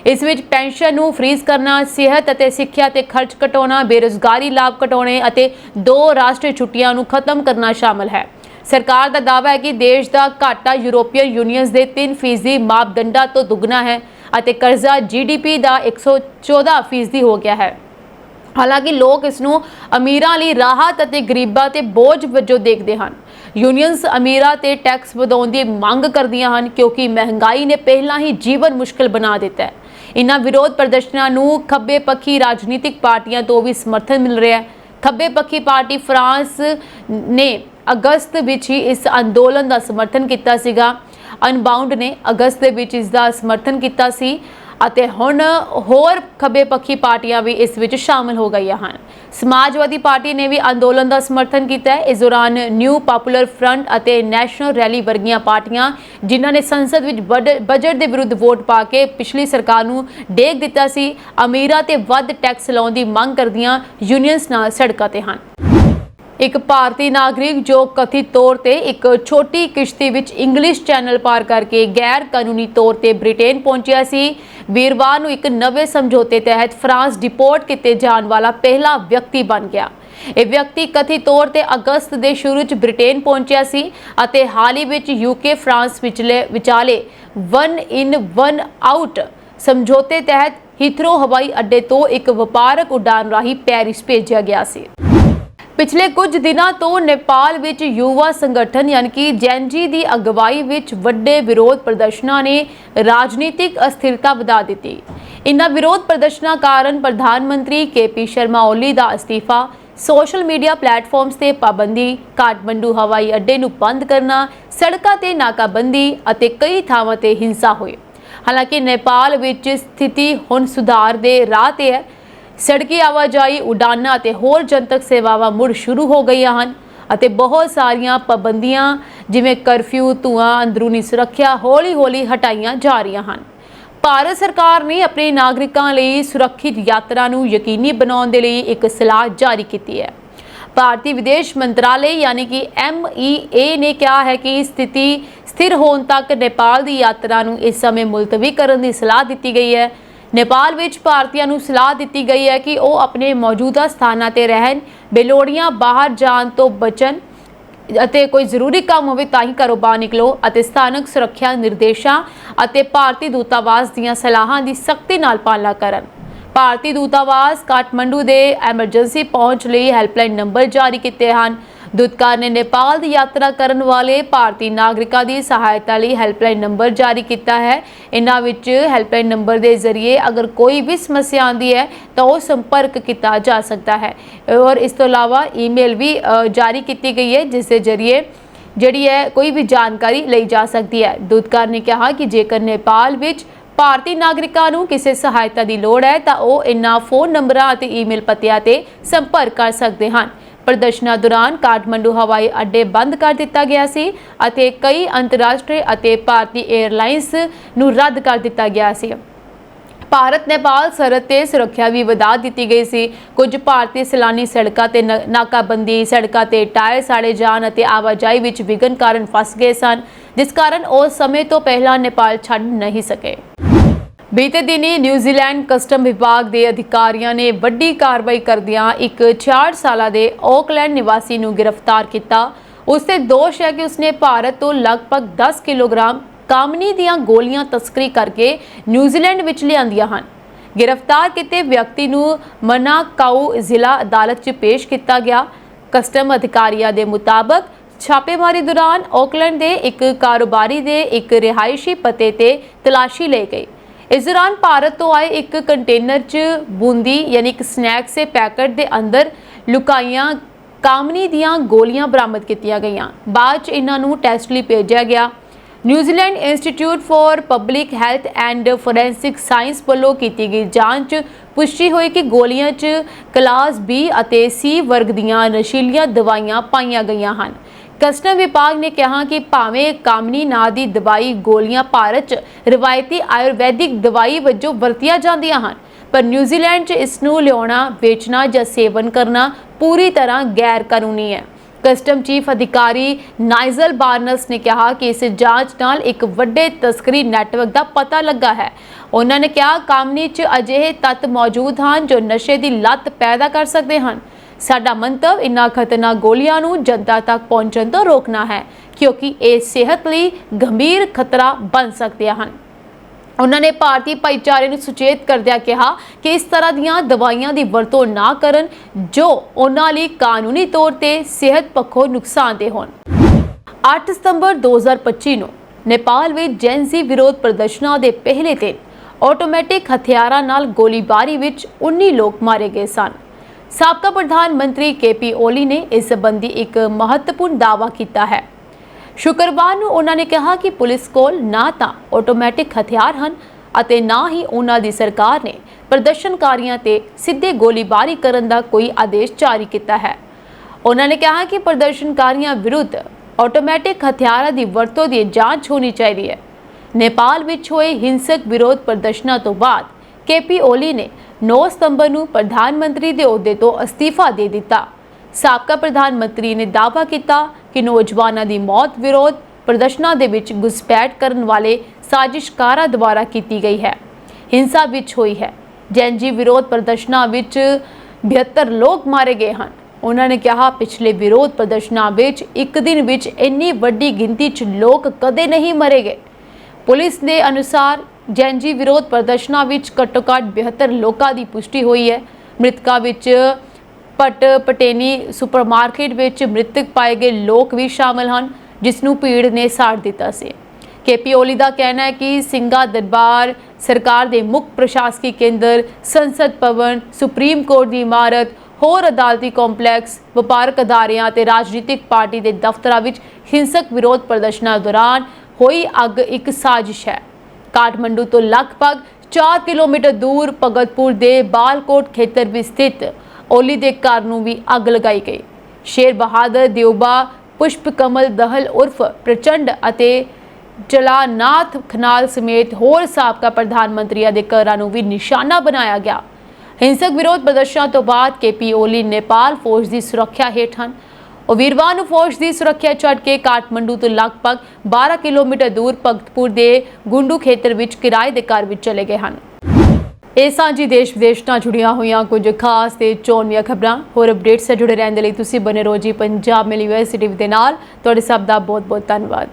इस विच पेंशन नूं फ्रीज करना, सेहत अते सिक्ख्या ते खर्च घटाउणा, बेरोजगारी लाभ घटाउणे अते 2 राष्ट्रीय छुट्टियां नूं खत्म करना शामिल है। सरकार का दावा है कि देश का घाटा यूरोपीयन यूनियन के 3% मापदंडा तो दुगना है अते कर्जा GDP का 114% हो गया है। हालांकि लोग इसनूं अमीरां लई राहत अते गरीबां ते बोझ वजों देखते हैं। यूनियंस अमीरां ते टैक्स वधाउण दी मंग करदियां हैं क्योंकि महंगाई ने पहला ही जीवन मुश्किल बना दिता है। इन्हां विरोध प्रदर्शनां नूं खब्बे पक्षी राजनीतिक पार्टियां तो भी समर्थन मिल रहा है। खब्बे पक्षी पार्टी फ्रांस ने अगस्त विच ही इस अंदोलन का समर्थन किया सीगा। अनबाउंड ने अगस्त विच इसका समर्थन किया सी ਅਤੇ ਹੁਣ ਹੋਰ ਖੱਬੇ ਪੱਖੀ ਪਾਰਟੀਆਂ ਵੀ ਇਸ ਵਿੱਚ ਸ਼ਾਮਲ ਹੋ ਗਈਆਂ ਹਨ। ਸਮਾਜਵਾਦੀ ਪਾਰਟੀ ਨੇ ਵੀ ਅੰਦੋਲਨ ਦਾ ਸਮਰਥਨ ਕੀਤਾ ਹੈ। ਇਸ ਦੌਰਾਨ ਨਿਊ ਪਪੂਲਰ ਫਰੰਟ ਅਤੇ ਨੈਸ਼ਨਲ ਰੈਲੀ ਵਰਗੀਆਂ ਪਾਰਟੀਆਂ ਜਿਨ੍ਹਾਂ ਨੇ ਸੰਸਦ ਵਿੱਚ ਬਜਟ ਦੇ ਵਿਰੁੱਧ ਵੋਟ ਪਾ ਕੇ ਪਿਛਲੀ ਸਰਕਾਰ ਨੂੰ ਡੇਗ ਦਿੱਤਾ ਸੀ, ਅਮੀਰਾਂ ਤੇ ਵੱਧ ਟੈਕਸ ਲਾਉਣ ਦੀ ਮੰਗ ਕਰਦੀਆਂ यूनियंस ਨਾਲ ਸੜਕਾਂ ਤੇ ਹਨ। एक भारतीय नागरिक जो कथित तौर पर एक छोटी किश्ती विच इंग्लिश चैनल पार करके गैर कानूनी तौर पर ब्रिटेन पहुंचा सी, वीरवार नूं एक नवे समझौते तहत फ्रांस डिपोर्ट किए जाने वाला पहला व्यक्ति बन गया। यह व्यक्ति कथित तौर पर अगस्त के शुरू च ब्रिटेन पहुंचा सी अते हाल ही विच यूके फ्रांस विचाले 1 in 1 आउट समझौते तहत हीथरो हवाई अड्डे तो एक वपारक उड़ान राही पेरिस भेजा गया सी। पिछले कुछ दिनों तो नेपाल विच युवा संगठन यानी कि जैनजी की अगवाई विच वड्डे विरोध प्रदर्शनों ने राजनीतिक अस्थिरता वधा दी। इन्हां विरोध प्रदर्शनों कारण प्रधानमंत्री KP शर्मा ओली का अस्तीफा, सोशल मीडिया प्लेटफॉर्म्स ते पाबंदी, काठमंडू हवाई अड्डे नूं बंद करना, सड़कों ते नाकाबंदी अते कई थावां ते हिंसा हुई। हालांकि नेपाल विच स्थिति हुण सुधार दे राह ते है। सड़की आवाजाई, उड़ानां ते होर जनतक सेवावां मुड़ शुरू हो गई हैं। बहुत सारिया पाबंदियां जिवें करफ्यू, धुआं, अंदरूनी सुरक्षा हौली हौली हटाइयां जा रही हैं। ਭਾਰਤ ਸਰਕਾਰ ਨੇ ਆਪਣੇ ਨਾਗਰਿਕਾਂ ਲਈ ਸੁਰੱਖਿਅਤ ਯਾਤਰਾ ਨੂੰ ਯਕੀਨੀ ਬਣਾਉਣ ਦੇ ਲਈ ਇੱਕ ਸਲਾਹ ਜਾਰੀ ਕੀਤੀ ਹੈ। ਭਾਰਤੀ ਵਿਦੇਸ਼ ਮੰਤਰਾਲੇ ਯਾਨੀ ਕਿ MEA ਨੇ ਕਿਹਾ ਹੈ ਕਿ ਸਥਿਤੀ ਸਥਿਰ ਹੋਣ ਤੱਕ ਨੇਪਾਲ ਦੀ ਯਾਤਰਾ ਨੂੰ ਇਸ ਸਮੇਂ ਮੁਲਤਵੀ ਕਰਨ ਦੀ ਸਲਾਹ ਦਿੱਤੀ ਗਈ ਹੈ। ਨੇਪਾਲ ਵਿੱਚ ਭਾਰਤੀਆਂ ਨੂੰ ਸਲਾਹ ਦਿੱਤੀ ਗਈ ਹੈ ਕਿ ਉਹ ਆਪਣੇ ਮੌਜੂਦਾ ਸਥਾਨਾਂ ਤੇ ਰਹਿਣ, ਬੇਲੋੜੀਆਂ ਬਾਹਰ ਜਾਣ ਤੋਂ ਬਚਣ ਅਤੇ ਕੋਈ ਜ਼ਰੂਰੀ ਕੰਮ ਹੋਵੇ ਤਾਂ ਹੀ ਘਰੋਂ ਬਾਹਰ ਨਿਕਲੋ ਅਤੇ ਸਥਾਨਕ ਸੁਰੱਖਿਆ ਨਿਰਦੇਸ਼ਾਂ ਅਤੇ ਭਾਰਤੀ ਦੂਤਾਵਾਸ ਦੀਆਂ ਸਲਾਹਾਂ ਦੀ ਸਖਤੀ ਨਾਲ ਪਾਲਣਾ ਕਰਨ। ਭਾਰਤੀ ਦੂਤਾਵਾਸ ਕਾਠਮੰਡੂ ਦੇ ਐਮਰਜੈਂਸੀ ਪਹੁੰਚ ਲਈ ਹੈਲਪਲਾਈਨ ਨੰਬਰ ਜਾਰੀ ਕੀਤੇ ਹਨ। ਦੂਤਕਾਰ ਨੇ ਨੇਪਾਲ ਦੀ ਯਾਤਰਾ ਕਰਨ ਵਾਲੇ ਭਾਰਤੀ ਨਾਗਰਿਕਾਂ ਦੀ ਸਹਾਇਤਾ ਲਈ ਹੈਲਪਲਾਈਨ ਨੰਬਰ ਜਾਰੀ ਕੀਤਾ ਹੈ। ਇਹਨਾਂ ਵਿੱਚ ਹੈਲਪਲਾਈਨ ਨੰਬਰ ਦੇ ਜ਼ਰੀਏ ਅਗਰ ਕੋਈ ਵੀ ਸਮੱਸਿਆ ਆਉਂਦੀ ਹੈ ਤਾਂ ਉਹ ਸੰਪਰਕ ਕੀਤਾ ਜਾ ਸਕਦਾ ਹੈ ਔਰ ਇਸ ਤੋਂ ਇਲਾਵਾ ਈਮੇਲ ਵੀ ਜਾਰੀ ਕੀਤੀ ਗਈ ਹੈ ਜਿਸ ਦੇ ਜ਼ਰੀਏ ਜਿਹੜੀ ਹੈ ਕੋਈ ਵੀ ਜਾਣਕਾਰੀ ਲਈ ਜਾ ਸਕਦੀ ਹੈ। ਦੂਤਕਾਰ ਨੇ ਕਿਹਾ ਕਿ ਜੇਕਰ ਨੇਪਾਲ ਵਿੱਚ ਭਾਰਤੀ ਨਾਗਰਿਕਾਂ ਨੂੰ ਕਿਸੇ ਸਹਾਇਤਾ ਦੀ ਲੋੜ ਹੈ ਤਾਂ ਉਹ ਇਨ੍ਹਾਂ ਫੋਨ ਨੰਬਰਾਂ ਅਤੇ ਈਮੇਲ ਪਤਿਆਂ ਤੇ ਸੰਪਰਕ ਕਰ ਸਕਦੇ ਹਨ। ਪ੍ਰਦਰਸ਼ਨਾਂ ਦੌਰਾਨ ਕਾਠਮੰਡੂ ਹਵਾਈ ਅੱਡੇ ਬੰਦ ਕਰ ਦਿੱਤਾ ਗਿਆ ਸੀ ਅਤੇ ਕਈ ਅੰਤਰਰਾਸ਼ਟਰੀ ਅਤੇ ਭਾਰਤੀ 에ਅਰਲਾਈਨਸ ਨੂੰ ਰੱਦ ਕਰ ਦਿੱਤਾ ਗਿਆ ਸੀ। ਭਾਰਤ ਨੇਪਾਲ ਸਰਹੱਦ ਤੇ ਸੁਰੱਖਿਆ ਵੀ ਵਧਾ ਦਿੱਤੀ ਗਈ ਸੀ। ਕੁਝ ਭਾਰਤੀ ਸੈਲਾਨੀ ਸੜਕਾਂ ਤੇ ਨਾਕਾਬੰਦੀ, ਸੜਕਾਂ ਤੇ ਟਾਇਰ ਸਾੜੇ ਜਾਣ ਅਤੇ ਆਵਾਜਾਈ ਵਿੱਚ ਵਿਘਨ ਕਾਰਨ ਫਸ ਗਏ ਸਨ, ਜਿਸ ਕਾਰਨ ਉਹ ਸਮੇਂ ਤੋਂ ਪਹਿਲਾਂ ਨੇਪਾਲ ਛੱਡ ਨਹੀਂ ਸਕੇ। ਬੀਤੇ ਦਿਨੀ ਨਿਊਜ਼ੀਲੈਂਡ ਕਸਟਮ ਵਿਭਾਗ ਦੇ ਅਧਿਕਾਰੀਆਂ ਨੇ ਵੱਡੀ ਕਾਰਵਾਈ ਕਰਦਿਆਂ ਇੱਕ 66 ਸਾਲਾਂ ਦੇ ਆਕਲੈਂਡ ਨਿਵਾਸੀ ਨੂੰ ਗ੍ਰਿਫਤਾਰ ਕੀਤਾ। ਉਸ ਤੇ ਦੋਸ਼ ਹੈ ਕਿ ਉਸਨੇ ਭਾਰਤ ਤੋਂ ਲਗਭਗ 10 ਕਿਲੋਗ੍ਰਾਮ ਕਾਮਨੀ ਦੀਆਂ ਗੋਲੀਆਂ ਤਸਕਰੀ ਕਰਕੇ ਨਿਊਜ਼ੀਲੈਂਡ ਵਿੱਚ ਲਿਆਂਦੀਆਂ ਹਨ। ਗ੍ਰਿਫਤਾਰ ਕੀਤੇ ਵਿਅਕਤੀ ਨੂੰ ਮਨਾਕਾਊ ਜ਼ਿਲ੍ਹਾ ਅਦਾਲਤ 'ਚ ਪੇਸ਼ ਕੀਤਾ ਗਿਆ। ਕਸਟਮ ਅਧਿਕਾਰੀਆਂ ਦੇ ਮੁਤਾਬਕ ਛਾਪੇਮਾਰੀ ਦੌਰਾਨ ਆਕਲੈਂਡ ਦੇ ਇੱਕ ਕਾਰੋਬਾਰੀ ਦੇ ਇੱਕ ਰਿਹਾਇਸ਼ੀ ਪਤੇ ਤੇ ਤਲਾਸ਼ੀ ਲਈ ਗਈ। इस दौरान भारत तो आए एक कंटेनर च बूंदी यानी कि स्नैक्स के पैकेट के अंदर लुकाइया कामनी दियां गोलियां बरामद कीतियां गईयां। बाद च इन्हां नूं टैसट लई भेजिया गया। New Zealand institute for public health and forensic science वालों कीती गई जांच पुष्टि हुई कि गोलियां च क्लास B ਅਤੇ C वर्ग दियां नशीलियां दवाइयां पाईयां गईयां हन। कस्टम विभाग ने कहा कि भावें कामनी ना दी दवाई गोलियां भारत च रिवायती आयुर्वैदिक दवाई वजों वरतियां जांदियां हन, पर न्यूजीलैंड च इस नूं लियाउणा, बेचना जां सेवन करना पूरी तरह गैर कानूनी है। कस्टम चीफ अधिकारी नाइजल बार्नस ने कहा कि इस जांच नाल एक वड्डे तस्करी नैटवर्क का पता लगा है। उन्होंने कहा कामनी च अजिहे तत्त मौजूद हैं जो नशे की लत पैदा कर सकते हैं। साडा मंतव इन्हां खतरनाक गोलियां नूं जनता तक पहुंचण तो रोकना है क्योंकि ये सेहत लई गंभीर खतरा बन सकते हैं। उन्होंने भारतीय भाईचारे नूं सुचेत करदिआं कहा कि इस तरह दीआं दवाइयां दी वरतों ना करन जो उन्हां लई कानूनी तौर ते सेहत पक्षों नुकसानदेह होण। 8 ਸਤੰਬਰ 2025 ਨੂੰ ਨੇਪਾਲ ਵਿੱਚ ਜੈਨਜ਼ੀ ਵਿਰੋਧ ਪ੍ਰਦਰਸ਼ਨਾਂ ਦੇ ਪਹਿਲੇ ਦਿਨ ਆਟੋਮੈਟਿਕ ਹਥਿਆਰਾਂ ਨਾਲ ਗੋਲੀਬਾਰੀ ਵਿੱਚ 19 ਲੋਕ ਮਾਰੇ ਗਏ ਸਨ। ਸਾਬਕਾ ਪ੍ਰਧਾਨ ਮੰਤਰੀ KP ਓਲੀ ਨੇ ਇਸ ਸੰਬੰਧੀ ਇੱਕ ਮਹੱਤਵਪੂਰਨ ਦਾਅਵਾ ਕੀਤਾ ਹੈ। ਸ਼ੁੱਕਰਵਾਰ ਨੂੰ ਉਹਨਾਂ ਨੇ ਕਿਹਾ ਕਿ ਪੁਲਿਸ ਕੋਲ ਨਾ ਤਾਂ ਆਟੋਮੈਟਿਕ ਹਥਿਆਰ ਹਨ ਅਤੇ ਨਾ ਹੀ ਉਹਨਾਂ ਦੀ ਸਰਕਾਰ ਨੇ ਪ੍ਰਦਰਸ਼ਨਕਾਰੀਆਂ ਤੇ ਸਿੱਧੇ ਗੋਲੀਬਾਰੀ ਕਰਨ ਦਾ ਕੋਈ ਆਦੇਸ਼ ਜਾਰੀ ਕੀਤਾ ਹੈ। ਉਹਨਾਂ ਨੇ ਕਿਹਾ ਕਿ ਪ੍ਰਦਰਸ਼ਨਕਾਰੀਆਂ ਵਿਰੁੱਧ ਆਟੋਮੈਟਿਕ ਹਥਿਆਰਾਂ ਦੀ ਵਰਤੋਂ ਦੀ ਜਾਂਚ ਹੋਣੀ ਚਾਹੀਦੀ ਹੈ। ਨੇਪਾਲ ਵਿੱਚ ਹੋਏ ਹਿੰਸਕ ਵਿਰੋਧ ਪ੍ਰਦਰਸ਼ਨਾਂ ਤੋਂ ਬਾਅਦ KP ਓਲੀ ਨੇ 9 ਸਤੰਬਰ ਨੂੰ ਪ੍ਰਧਾਨ ਮੰਤਰੀ ਦੇ ਅਹੁਦੇ ਤੋਂ ਅਸਤੀਫਾ ਦੇ ਦਿੱਤਾ। ਸਾਬਕਾ ਪ੍ਰਧਾਨ ਮੰਤਰੀ ਨੇ ਦਾਅਵਾ ਕੀਤਾ ਕਿ ਨੌਜਵਾਨਾਂ ਦੀ ਮੌਤ ਵਿਰੋਧ ਪ੍ਰਦਰਸ਼ਨਾਂ ਦੇ ਵਿੱਚ ਘੁਸਪੈਠ ਕਰਨ ਵਾਲੇ ਸਾਜ਼ਿਸ਼ਕਾਰਾਂ ਦੁਆਰਾ ਕੀਤੀ ਗਈ ਹੈ, ਹਿੰਸਾ ਵਿੱਚ ਹੋਈ ਹੈ। ਜੈਨਜੀ ਵਿਰੋਧ ਪ੍ਰਦਰਸ਼ਨਾਂ ਵਿੱਚ 72 ਲੋਕ ਮਾਰੇ ਗਏ ਹਨ। ਉਹਨਾਂ ਨੇ ਕਿਹਾ ਪਿਛਲੇ ਵਿਰੋਧ ਪ੍ਰਦਰਸ਼ਨਾਂ ਵਿੱਚ ਇੱਕ ਦਿਨ ਵਿੱਚ ਇੰਨੀ ਵੱਡੀ ਗਿਣਤੀ 'ਚ ਲੋਕ ਕਦੇ ਨਹੀਂ ਮਰੇ ਗਏ। ਪੁਲਿਸ ਦੇ ਅਨੁਸਾਰ ਜੈਨਜੀ ਵਿਰੋਧ ਪ੍ਰਦਰਸ਼ਨਾਂ ਵਿੱਚ ਘੱਟੋ-ਘੱਟ 72 ਲੋਕਾਂ ਦੀ ਪੁਸ਼ਟੀ ਹੋਈ ਹੈ। ਮ੍ਰਿਤਕਾਂ ਵਿੱਚ ਪਟੇਨੀ ਸੁਪਰਮਾਰਕੀਟ ਵਿੱਚ ਮ੍ਰਿਤਕ ਪਾਏ ਗਏ ਲੋਕ ਵੀ ਸ਼ਾਮਲ ਹਨ, ਜਿਸ ਨੂੰ ਭੀੜ ਨੇ ਸਾੜ ਦਿੱਤਾ ਸੀ। KP ਓਲੀ ਦਾ ਕਹਿਣਾ ਹੈ ਕਿ ਸਿੰਘਾ ਦਰਬਾਰ, ਸਰਕਾਰ ਦੇ ਮੁੱਖ ਪ੍ਰਸ਼ਾਸਕੀ ਕੇਂਦਰ, ਸੰਸਦ ਭਵਨ, ਸੁਪਰੀਮ ਕੋਰਟ ਦੀ ਇਮਾਰਤ, ਹੋਰ ਅਦਾਲਤੀ ਕੰਪਲੈਕਸ, ਵਪਾਰਕ ਅਦਾਰਿਆਂ ਅਤੇ ਰਾਜਨੀਤਿਕ ਪਾਰਟੀ ਦੇ ਦਫ਼ਤਰਾਂ ਵਿੱਚ ਹਿੰਸਕ ਵਿਰੋਧ ਪ੍ਰਦਰਸ਼ਨਾਂ ਦੌਰਾਨ ਹੋਈ ਅੱਗ ਇੱਕ ਸਾਜ਼ਿਸ਼ ਹੈ। ਕਾਠਮੰਡੂ ਤੋਂ ਲਗਭਗ 4 ਕਿਲੋਮੀਟਰ ਦੂਰ ਭਗਤਪੁਰ ਦੇ ਬਾਲਕੋਟ ਖੇਤਰ ਵਿੱਚ ਸਥਿਤ ਓਲੀ ਦੇ ਘਰ ਨੂੰ ਵੀ ਅੱਗ ਲਗਾਈ ਗਈ। ਸ਼ੇਰ ਬਹਾਦਰ ਦਿਉਬਾ, ਪੁਸ਼ਪ ਕਮਲ ਦਹਲ ਉਰਫ ਪ੍ਰਚੰਡ ਅਤੇ ਜਲਾਨਾਥ ਖਨਾਲ ਸਮੇਤ ਹੋਰ ਸਾਬਕਾ ਪ੍ਰਧਾਨ ਮੰਤਰੀਆਂ ਦੇ ਘਰਾਂ ਨੂੰ ਵੀ ਨਿਸ਼ਾਨਾ ਬਣਾਇਆ ਗਿਆ। ਹਿੰਸਕ ਵਿਰੋਧ ਪ੍ਰਦਰਸ਼ਨਾਂ ਤੋਂ ਬਾਅਦ ਕੇਪੀ ਓਲੀ ਨੇਪਾਲ ਫੌਜ ਦੀ ਸੁਰੱਖਿਆ ਹੇਠ ਹਨ। ਉਹ ਵੀਰਵਾਰ ਨੂੰ ਫੌਜ ਦੀ ਸੁਰੱਖਿਆ ਛੱਡ ਕੇ ਕਾਠਮੰਡੂ ਤੋਂ ਲਗਭਗ 12 ਕਿਲੋਮੀਟਰ ਦੂਰ ਭਗਤਪੁਰ ਦੇ ਗੁੰਡੂ ਖੇਤਰ ਵਿੱਚ ਕਿਰਾਏ ਦੇ ਘਰ ਵਿੱਚ ਚਲੇ ਗਏ ਹਨ। ਇਹ ਸਾਂਝੀ ਦੇਸ਼ ਵਿਦੇਸ਼ ਨਾਲ ਜੁੜੀਆਂ ਹੋਈਆਂ ਕੁਝ ਖਾਸ ਤੇ ਚੋਣਵੀਆਂ ਖਬਰਾਂ ਹੋਰ ਅਪਡੇਟਸ ਨਾਲ ਜੁੜੇ ਰਹਿਣ ਦੇ ਲਈ ਤੁਸੀਂ ਬਨੇ ਰਹੋ ਜੀ ਪੰਜਾਬ ਮਿਲ ਯੂਨੀਵਰਸਿਟੀ ਦੇ ਨਾਲ। ਤੁਹਾਡੇ ਸਭ ਦਾ ਬਹੁਤ ਬਹੁਤ ਧੰਨਵਾਦ।